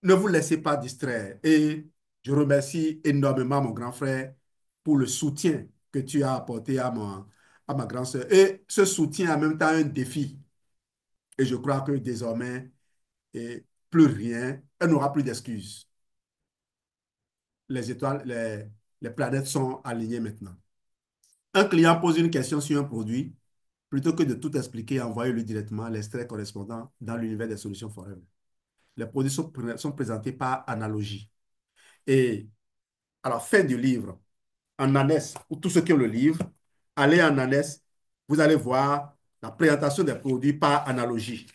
ne vous laissez pas distraire. Et je remercie énormément mon grand frère pour le soutien que tu as apporté à ma grande sœur. Et ce soutien en même temps un défi. Et je crois que désormais, et plus rien, elle n'aura plus d'excuses. Les étoiles, les planètes sont alignées maintenant. Un client pose une question sur un produit, plutôt que de tout expliquer, envoyez-lui directement l'extrait correspondant dans l'univers des solutions forever. Les produits sont présentés par analogie. Et à la fin du livre, en annexe, pour tous ceux qui ont le livre, allez en annexe, vous allez voir la présentation des produits par analogie.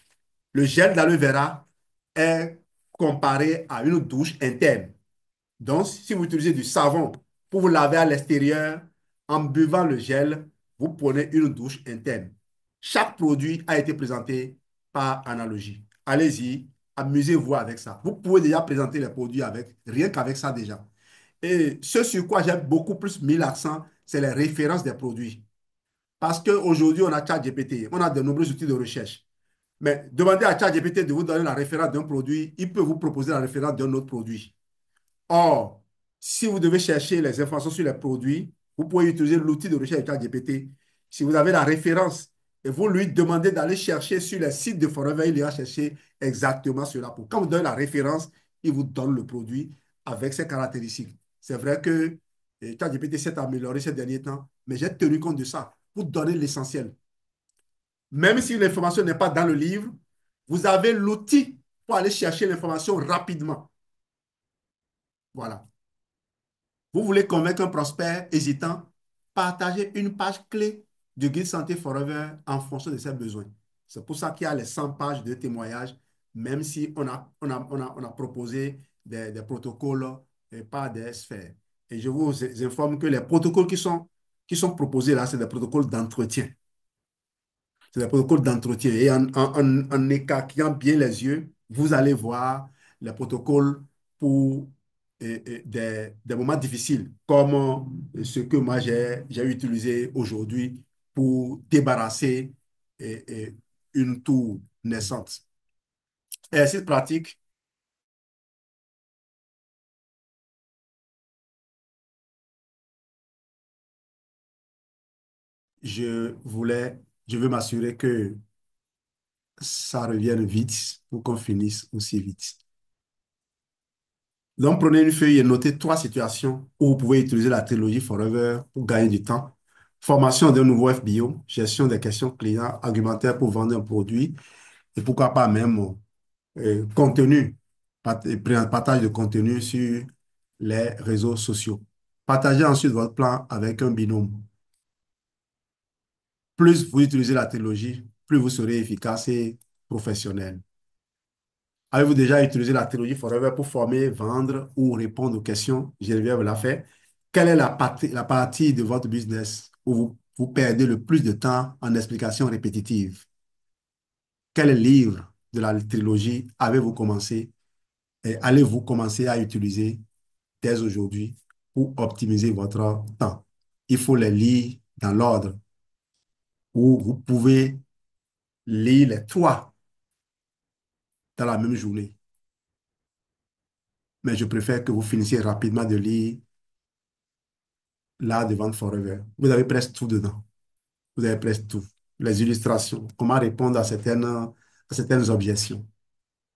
Le gel d'aloe vera est comparé à une douche interne. Donc, si vous utilisez du savon pour vous laver à l'extérieur, en buvant le gel, vous prenez une douche interne. Chaque produit a été présenté par analogie. Allez-y, amusez-vous avec ça. Vous pouvez déjà présenter les produits avec, rien qu'avec ça déjà. Et ce sur quoi j'ai beaucoup plus mis l'accent, c'est les références des produits. Parce qu'aujourd'hui, on a ChatGPT, on a de nombreux outils de recherche. Mais demandez à ChatGPT de vous donner la référence d'un produit, il peut vous proposer la référence d'un autre produit. Or, si vous devez chercher les informations sur les produits, vous pouvez utiliser l'outil de recherche de ChatGPT. Si vous avez la référence et vous lui demandez d'aller chercher sur les sites de Forever, il ira chercher exactement cela. Quand vous donnez la référence, il vous donne le produit avec ses caractéristiques. C'est vrai que ChatGPT s'est amélioré ces derniers temps, mais j'ai tenu compte de ça pour donner l'essentiel. Même si l'information n'est pas dans le livre, vous avez l'outil pour aller chercher l'information rapidement. Voilà. Vous voulez convaincre un prospect hésitant, partagez une page clé du guide Santé Forever en fonction de ses besoins. C'est pour ça qu'il y a les 100 pages de témoignages, même si on a proposé des protocoles et pas des sphères. Et je vous informe que les protocoles qui sont proposés là, c'est des protocoles d'entretien. C'est des protocoles d'entretien. Et en écarquillant bien les yeux, vous allez voir les protocoles pour des moments difficiles, comme ce que moi j'ai utilisé aujourd'hui pour débarrasser une toux naissante. Exercice pratique, je veux m'assurer que ça revienne vite pour qu'on finisse aussi vite. Donc, prenez une feuille et notez 3 situations où vous pouvez utiliser la trilogie Forever pour gagner du temps. Formation d'un nouveau FBO, gestion des questions clients, argumentaire pour vendre un produit et pourquoi pas même contenu, partage de contenu sur les réseaux sociaux. Partagez ensuite votre plan avec un binôme. Plus vous utilisez la trilogie, plus vous serez efficace et professionnel. Avez-vous déjà utilisé la trilogie Forever pour former, vendre ou répondre aux questions? Geneviève l'a fait. Quelle est la partie de votre business où vous perdez le plus de temps en explications répétitives? Quel livre de la trilogie avez-vous commencé et allez-vous commencer à utiliser dès aujourd'hui pour optimiser votre temps? Il faut les lire dans l'ordre où vous pouvez lire les 3 dans la même journée. Mais je préfère que vous finissiez rapidement de lire l'art de vente Forever. Vous avez presque tout dedans. Vous avez presque tout. Les illustrations, comment répondre à certaines objections.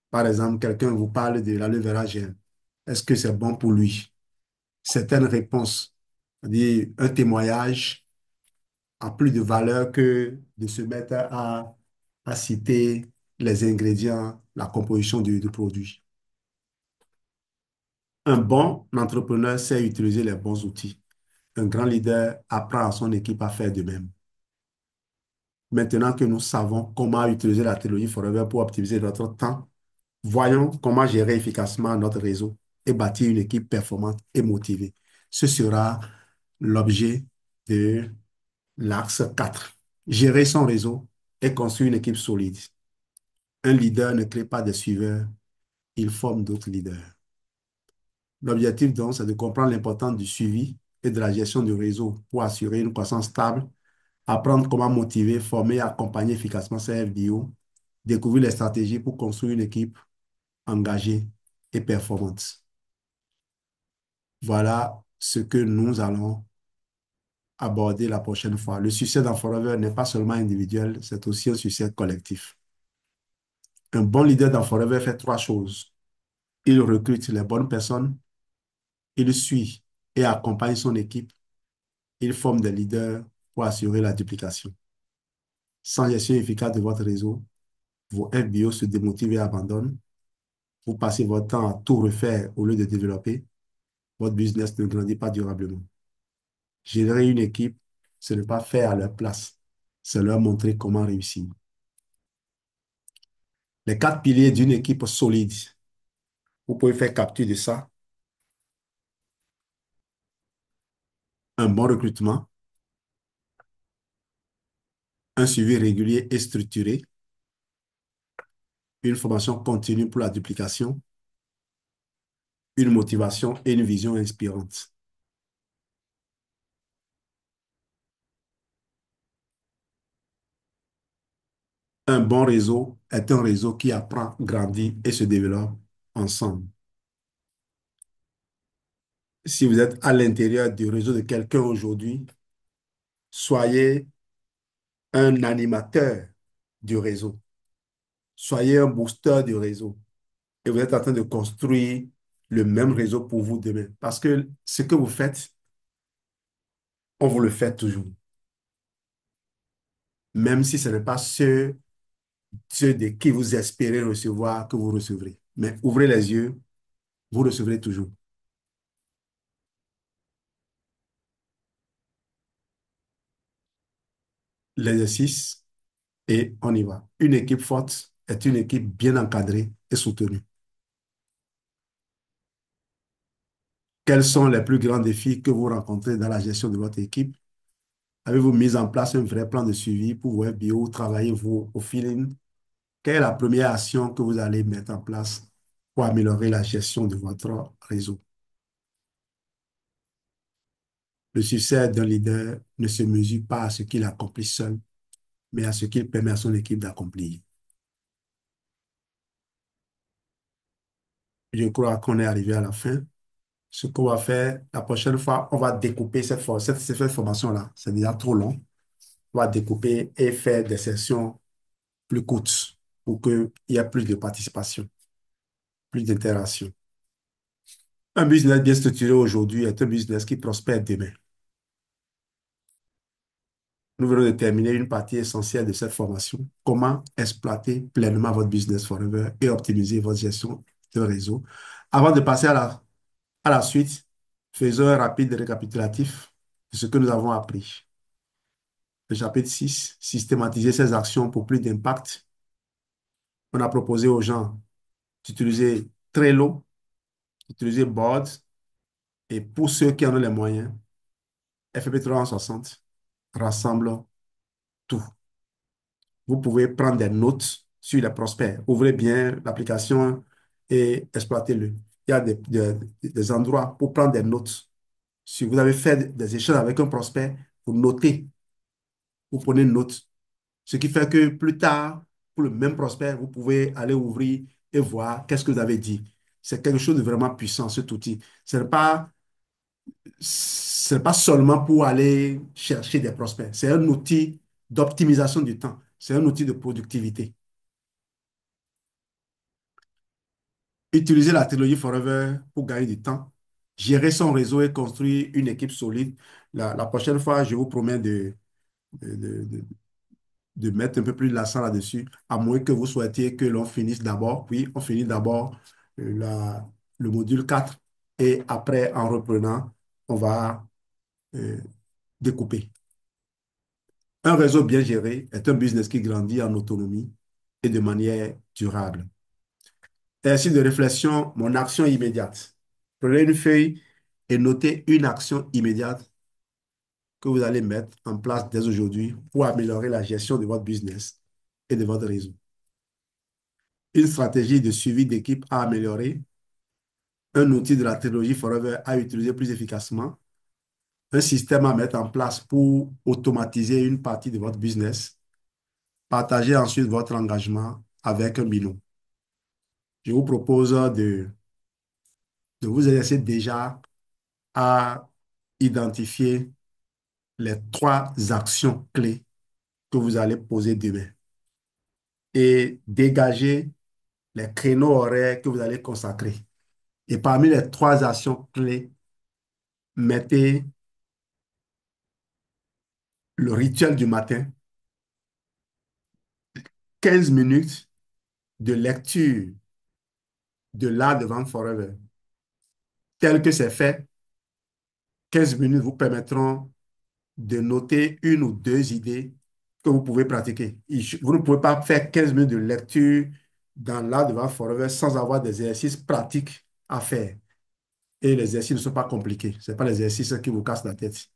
Par exemple, quelqu'un vous parle de l'aloe vera gel. Est-ce que c'est bon pour lui? Certaines réponses, c'est-à-dire un témoignage a plus de valeur que de se mettre à citer les ingrédients, la composition du produit. Un bon entrepreneur sait utiliser les bons outils. Un grand leader apprend à son équipe à faire de même. Maintenant que nous savons comment utiliser la technologie Forever pour optimiser notre temps, voyons comment gérer efficacement notre réseau et bâtir une équipe performante et motivée. Ce sera l'objet de l'axe 4. Gérer son réseau et construire une équipe solide. Un leader ne crée pas de suiveurs, il forme d'autres leaders. L'objectif donc, c'est de comprendre l'importance du suivi et de la gestion du réseau pour assurer une croissance stable, apprendre comment motiver, former et accompagner efficacement ces FBO, découvrir les stratégies pour construire une équipe engagée et performante. Voilà ce que nous allons aborder la prochaine fois. Le succès dans Forever n'est pas seulement individuel, c'est aussi un succès collectif. Un bon leader dans Forever fait 3 choses. Il recrute les bonnes personnes, il suit et accompagne son équipe, il forme des leaders pour assurer la duplication. Sans gestion efficace de votre réseau, vos FBO se démotivent et abandonnent. Vous passez votre temps à tout refaire au lieu de développer. Votre business ne grandit pas durablement. Gérer une équipe, ce n'est pas faire à leur place, c'est leur montrer comment réussir. Les 4 piliers d'une équipe solide. Vous pouvez faire capture de ça. Un bon recrutement, un suivi régulier et structuré, une formation continue pour la duplication, une motivation et une vision inspirante. Un bon réseau est un réseau qui apprend, grandit et se développe ensemble. Si vous êtes à l'intérieur du réseau de quelqu'un aujourd'hui, soyez un animateur du réseau. Soyez un booster du réseau. Et vous êtes en train de construire le même réseau pour vous demain. Parce que ce que vous faites, on vous le fait toujours. Même si ce n'est pas ceux de qui vous espérez recevoir que vous recevrez. Mais ouvrez les yeux, vous recevrez toujours. L'exercice et on y va. Une équipe forte est une équipe bien encadrée et soutenue. Quels sont les plus grands défis que vous rencontrez dans la gestion de votre équipe? Avez-vous mis en place un vrai plan de suivi pour vos FBO? Travaillez-vous au feeling? Quelle est la première action que vous allez mettre en place pour améliorer la gestion de votre réseau? Le succès d'un leader ne se mesure pas à ce qu'il accomplit seul, mais à ce qu'il permet à son équipe d'accomplir. Je crois qu'on est arrivé à la fin. Ce qu'on va faire la prochaine fois, on va découper cette formation-là. C'est déjà trop long. On va découper et faire des sessions plus courtes pour qu'il y ait plus de participation, plus d'interaction. Un business bien structuré aujourd'hui est un business qui prospère demain. Nous venons de terminer une partie essentielle de cette formation. Comment exploiter pleinement votre business forever et optimiser votre gestion de réseau. Avant de passer à la suite, faisons un rapide récapitulatif de ce que nous avons appris. Le chapitre 6, systématiser ses actions pour plus d'impact. On a proposé aux gens d'utiliser Trello, d'utiliser Board et pour ceux qui en ont les moyens, FP 360 rassemble tout. Vous pouvez prendre des notes sur les prospects. Ouvrez bien l'application et exploitez-le. Il y a des endroits pour prendre des notes. Si vous avez fait des échanges avec un prospect, vous notez, vous prenez une note. Ce qui fait que plus tard, pour le même prospect, vous pouvez aller ouvrir et voir qu'est-ce que vous avez dit. C'est quelque chose de vraiment puissant, cet outil. Ce n'est pas seulement pour aller chercher des prospects. C'est un outil d'optimisation du temps. C'est un outil de productivité. Utiliser la technologie Forever pour gagner du temps, gérer son réseau et construire une équipe solide. La prochaine fois, je vous promets de, de- de- de mettre un peu plus l'accent là-dessus, à moins que vous souhaitiez que l'on finisse d'abord. Oui, on finit d'abord le module 4 et après, en reprenant, on va euh, découper. Un réseau bien géré est un business qui grandit en autonomie et de manière durable. Exercice de réflexion, mon action immédiate. Prenez une feuille et notez une action immédiate que vous allez mettre en place dès aujourd'hui pour améliorer la gestion de votre business et de votre réseau. Une stratégie de suivi d'équipe à améliorer, un outil de la technologie Forever à utiliser plus efficacement, un système à mettre en place pour automatiser une partie de votre business. Partagez ensuite votre engagement avec un binôme. Je vous propose de vous exercer déjà à identifier les trois actions clés que vous allez poser demain et dégager les créneaux horaires que vous allez consacrer. Et parmi les trois actions clés, mettez le rituel du matin, 15 minutes de lecture de l'art de vente forever. Tel que c'est fait, 15 minutes vous permettront de noter une ou deux idées que vous pouvez pratiquer. Vous ne pouvez pas faire 15 minutes de lecture dans l'art de vente forever sans avoir des exercices pratiques à faire. Et les exercices ne sont pas compliqués. Ce n'est pas les exercices qui vous cassent la tête.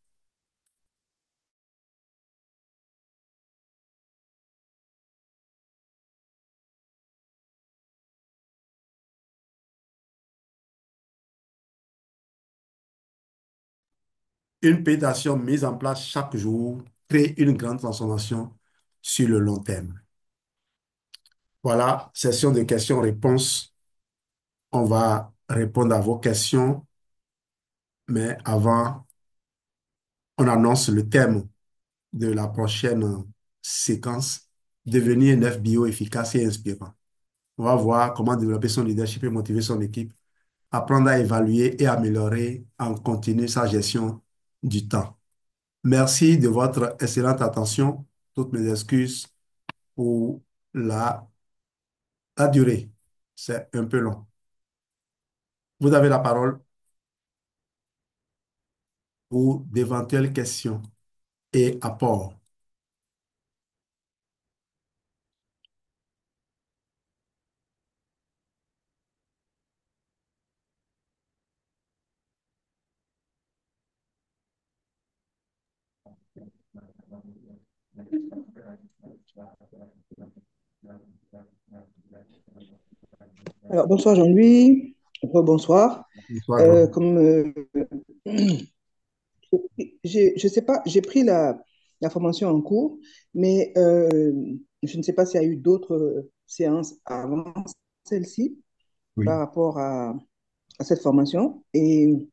Une pédagogie mise en place chaque jour crée une grande transformation sur le long terme. Voilà, session de questions-réponses. On va répondre à vos questions, mais avant, on annonce le thème de la prochaine séquence, devenir un FBO efficace et inspirant. On va voir comment développer son leadership et motiver son équipe, apprendre à évaluer et améliorer en continu sa gestion du temps. Merci de votre excellente attention. Toutes mes excuses pour la, la durée. C'est un peu long. Vous avez la parole pour d'éventuelles questions et apports. Alors, bonsoir Jean-Louis. Bonsoir. Bonsoir, John. Comme je sais pas, j'ai pris la formation en cours, mais je ne sais pas s'il y a eu d'autres séances avant celle-ci par Oui. rapport à cette formation. Et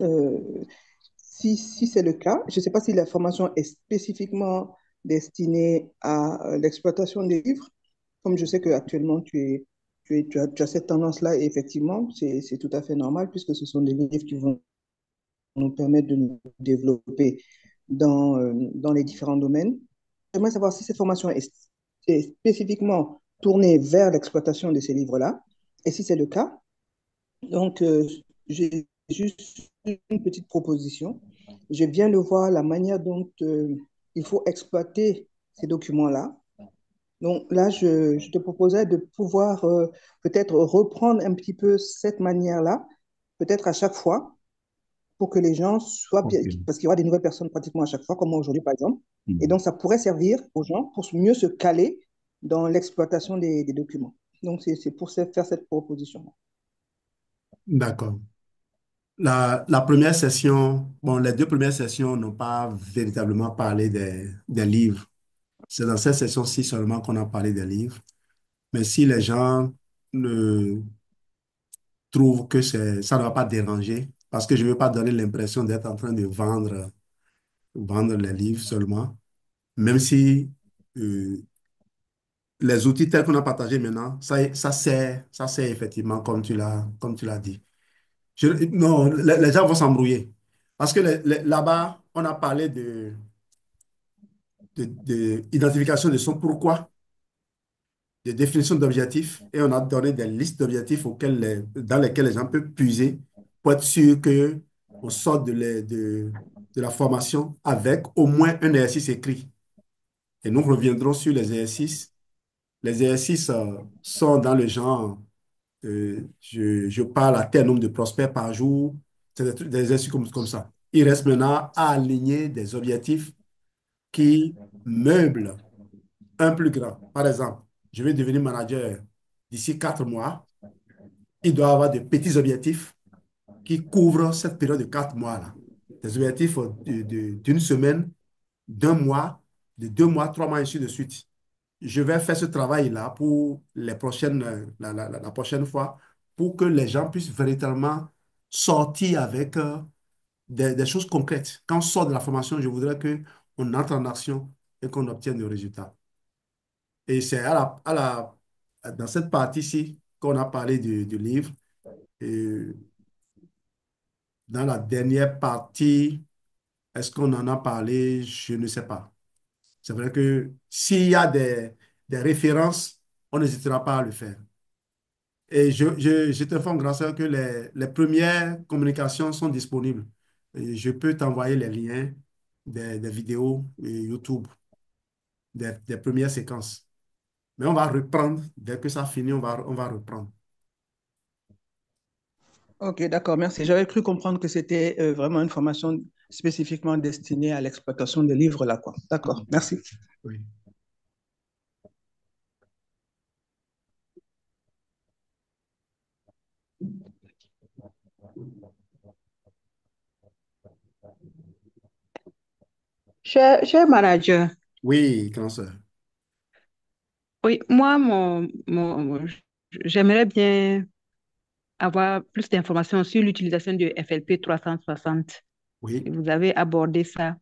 euh, si c'est le cas, je ne sais pas si la formation est spécifiquement destinée à l'exploitation des livres, comme je sais qu'actuellement tu as cette tendance-là, et effectivement, c'est tout à fait normal puisque ce sont des livres qui vont nous permettre de nous développer dans les différents domaines. J'aimerais savoir si cette formation est spécifiquement tournée vers l'exploitation de ces livres-là. Et si c'est le cas, donc j'ai juste une petite proposition. Je viens de voir la manière dont il faut exploiter ces documents-là. Donc là, je te proposais de pouvoir peut-être reprendre un petit peu cette manière-là, peut-être à chaque fois, pour que les gens soient bien, OK. parce qu'il y aura des nouvelles personnes pratiquement à chaque fois, comme moi aujourd'hui par exemple. Et Mhm. donc, ça pourrait servir aux gens pour mieux se caler dans l'exploitation des documents. Donc, c'est pour faire cette proposition. D'accord. La première session, bon, les deux premières sessions n'ont pas véritablement parlé des livres. C'est dans cette session-ci seulement qu'on a parlé des livres. Mais si les gens ne trouvent que ça ne va pas déranger, parce que je ne veux pas donner l'impression d'être en train de vendre les livres seulement, même si euh, les outils tels qu'on a partagés maintenant, ça sert effectivement comme tu l'as dit. Non, les gens vont s'embrouiller. Parce que là-bas, on a parlé de identification de son pourquoi, de définition d'objectifs, et on a donné des listes d'objectifs dans lesquels les gens peuvent puiser pour être sûr que on sort de la formation avec au moins un exercice écrit. Et nous reviendrons sur les exercices. Les exercices sont dans le genre, je parle à tel nombre de prospects par jour. C'est des exercices comme ça. Il reste maintenant à aligner des objectifs qui meublent un plus grand. Par exemple, je vais devenir manager d'ici 4 mois. Il doit avoir de petits objectifs qui couvrent cette période de 4 mois-là. Des objectifs d'une semaine, d'un mois, de 2 mois, 3 mois, ainsi de suite. Je vais faire ce travail-là pour la prochaine fois pour que les gens puissent véritablement sortir avec des choses concrètes. Quand on sort de la formation, je voudrais qu'on entre en action et qu'on obtienne des résultats. Et c'est dans cette partie-ci qu'on a parlé du livre. Et dans la dernière partie, est-ce qu'on en a parlé? Je ne sais pas. C'est vrai que s'il y a des références, on n'hésitera pas à le faire. Et je t'informe, grand sœur, que les premières communications sont disponibles. Et je peux t'envoyer les liens des vidéos YouTube, des premières séquences. Mais on va reprendre. Dès que ça finit, on va reprendre. Ok, d'accord, merci. J'avais cru comprendre que c'était vraiment une formation spécifiquement destinée à l'exploitation des livres là, quoi. D'accord, merci. Oui. Cher manager, Oui, grand sœur. oui, moi, j'aimerais bien avoir plus d'informations sur l'utilisation du FLP 360. Oui. Vous avez abordé ça.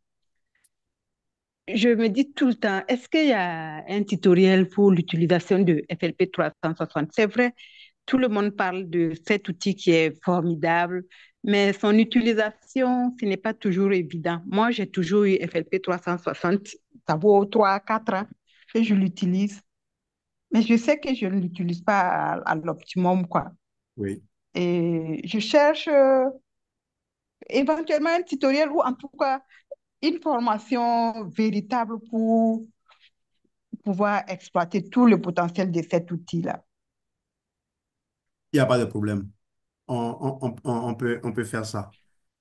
Je me dis tout le temps, est-ce qu'il y a un tutoriel pour l'utilisation de FLP 360? C'est vrai, tout le monde parle de cet outil qui est formidable, mais son utilisation, ce n'est pas toujours évident. Moi, j'ai toujours eu FLP 360, ça vaut 3, 4 ans que je l'utilise, mais je sais que je ne l'utilise pas à l'optimum, quoi. Oui. Et je cherche éventuellement un tutoriel ou en tout cas une formation véritable pour pouvoir exploiter tout le potentiel de cet outil-là. Il n'y a pas de problème. On peut faire ça.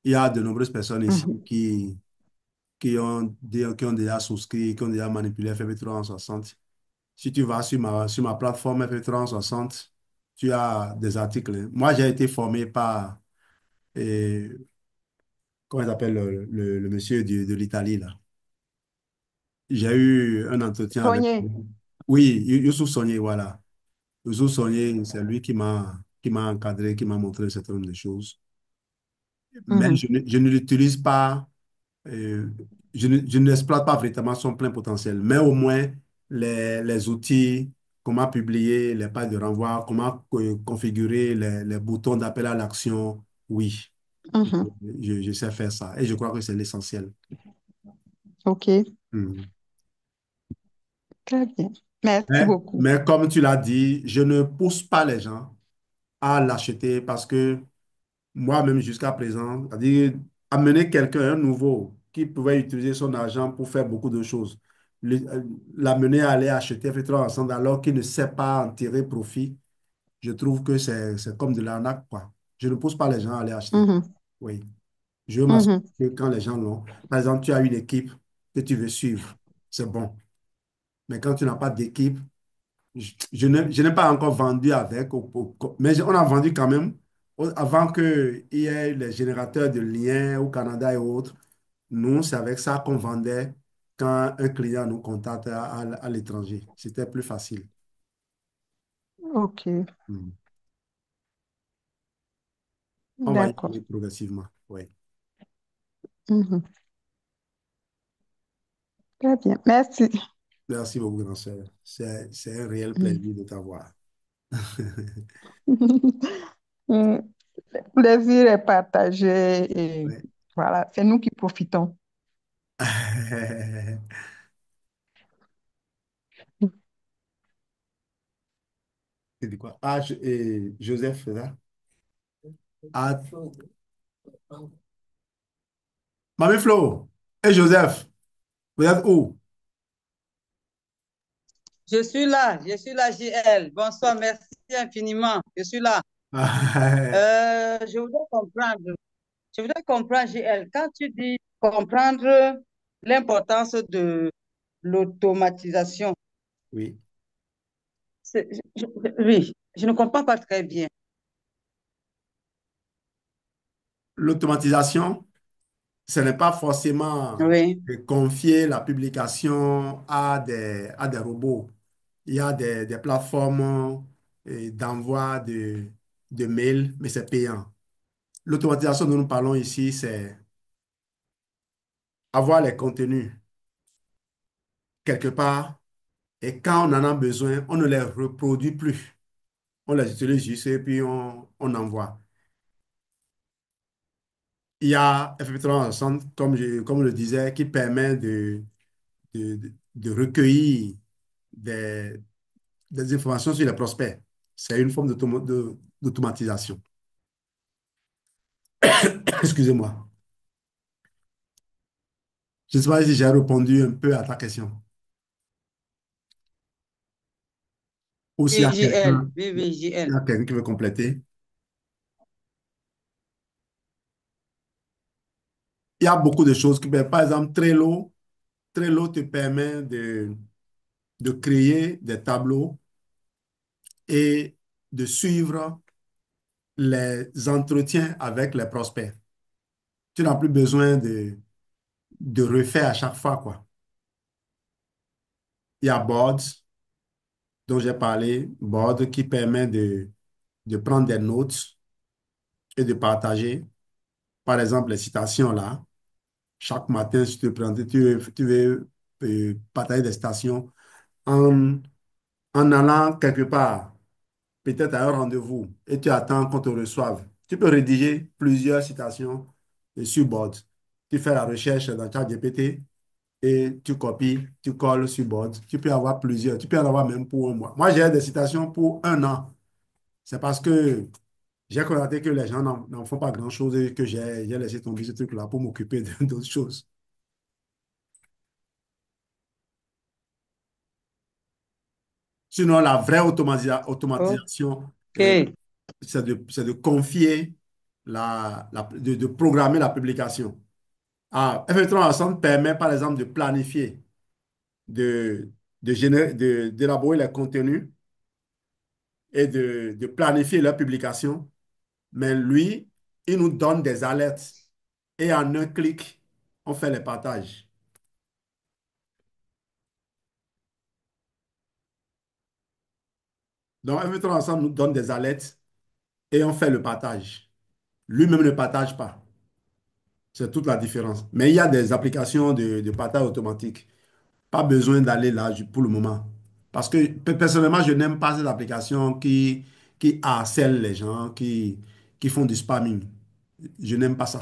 Il y a de nombreuses personnes ici Mhm, qui ont déjà souscrit, qui ont déjà manipulé FB360. Si tu vas sur ma plateforme FB360, tu as des articles. Moi, j'ai été formé par, comment il s'appelle, le monsieur de l'Italie, là. J'ai eu un entretien avec Soigner. lui. Oui, Youssouf Sonye, voilà. Youssouf Sonye, c'est lui qui m'a encadré, qui m'a montré un certain nombre de choses. Mais Mhm, je ne l'utilise pas, euh, je n'exploite pas véritablement son plein potentiel. Mais au moins, les outils, comment publier les pages de renvoi, comment configurer les boutons d'appel à l'action, oui, mhm. je sais faire ça. Et je crois que c'est l'essentiel. OK, Mhm. très bien. Merci beaucoup. Mais comme tu l'as dit, je ne pousse pas les gens à l'acheter parce que moi-même jusqu'à présent, c'est-à-dire amener quelqu'un, un nouveau, qui pouvait utiliser son argent pour faire beaucoup de choses, l'amener à aller acheter effectivement ensemble alors qu'il ne sait pas en tirer profit, je trouve que c'est comme de l'arnaque, quoi. Je ne pousse pas les gens à aller acheter. Mhm, Oui. Je veux m'assurer mhm. que quand les gens l'ont, par exemple, tu as une équipe que tu veux suivre, c'est bon. Mais quand tu n'as pas d'équipe, je n'ai pas encore vendu avec, mais on a vendu quand même avant qu'il y ait les générateurs de liens au Canada et autres. Nous, c'est avec ça qu'on vendait quand un client nous contacte à l'étranger. C'était plus facile. OK, Hmm. On va y d'accord. aller progressivement. Oui. Mhm. Très bien. Merci. Merci beaucoup, grand sœur. C'est un réel Mhm. plaisir de t'avoir. Mm, plaisir est partagé et Ouais. voilà, c'est nous qui profitons. Tu dis quoi? Ah, et Joseph, c'est ça? Ah, Mamie Flo et Joseph, vous êtes où? Je suis là, JL. Bonsoir, merci infiniment. Je suis là. Je voudrais comprendre, JL, quand tu dis comprendre l'importance de l'automatisation, Oui. oui, je ne comprends pas très bien. L'automatisation, ce n'est pas forcément Oui. de confier la publication à des robots. Il y a des plateformes d'envoi de mails, mais c'est payant. L'automatisation dont nous parlons ici, c'est avoir les contenus quelque part et quand on en a besoin, on ne les reproduit plus. On les utilise juste et puis on envoie. Il y a effectivement un centre, comme je le disais, qui permet de recueillir des, des informations sur les prospects. C'est une forme d'automatisation. Excusez-moi. Je ne sais pas si j'ai répondu un peu à ta question. Ou s'il y Oui, a JL. quelqu'un Oui, oui, il y JL. a quelqu'un qui veut compléter. Il y a beaucoup de choses qui, par exemple, Trello te permet de créer des tableaux et de suivre les entretiens avec les prospects. Tu n'as plus besoin de refaire à chaque fois, quoi. Il y a Boards, dont j'ai parlé, Board qui permet de prendre des notes et de partager. Par exemple, les citations là. Chaque matin, si tu te présentes, tu veux partager des citations en, en allant quelque part, peut-être à un rendez-vous, et tu attends qu'on te reçoive. Tu peux rédiger plusieurs citations sur Board. Tu fais la recherche dans ChatGPT et tu copies, tu colles sur Board. Tu peux avoir plusieurs, tu peux en avoir même pour un mois. Moi, j'ai des citations pour un an. C'est parce que j'ai constaté que les gens n'en font pas grand-chose et que j'ai laissé tomber ce truc-là pour m'occuper d'autres choses. Sinon, la vraie automatisation, OK. c'est de confier, de programmer la publication. Ah, F360 permet, par exemple, de planifier, d'élaborer les contenus et de planifier leur publication. Mais lui, il nous donne des alertes et en un clic, on fait les partages. Donc, F360 nous donne des alertes et on fait le partage. Lui-même ne partage pas. C'est toute la différence. Mais il y a des applications de partage automatique. Pas besoin d'aller là pour le moment. Parce que personnellement, je n'aime pas ces applications qui harcèlent les gens, qui font du spamming. Je n'aime pas ça.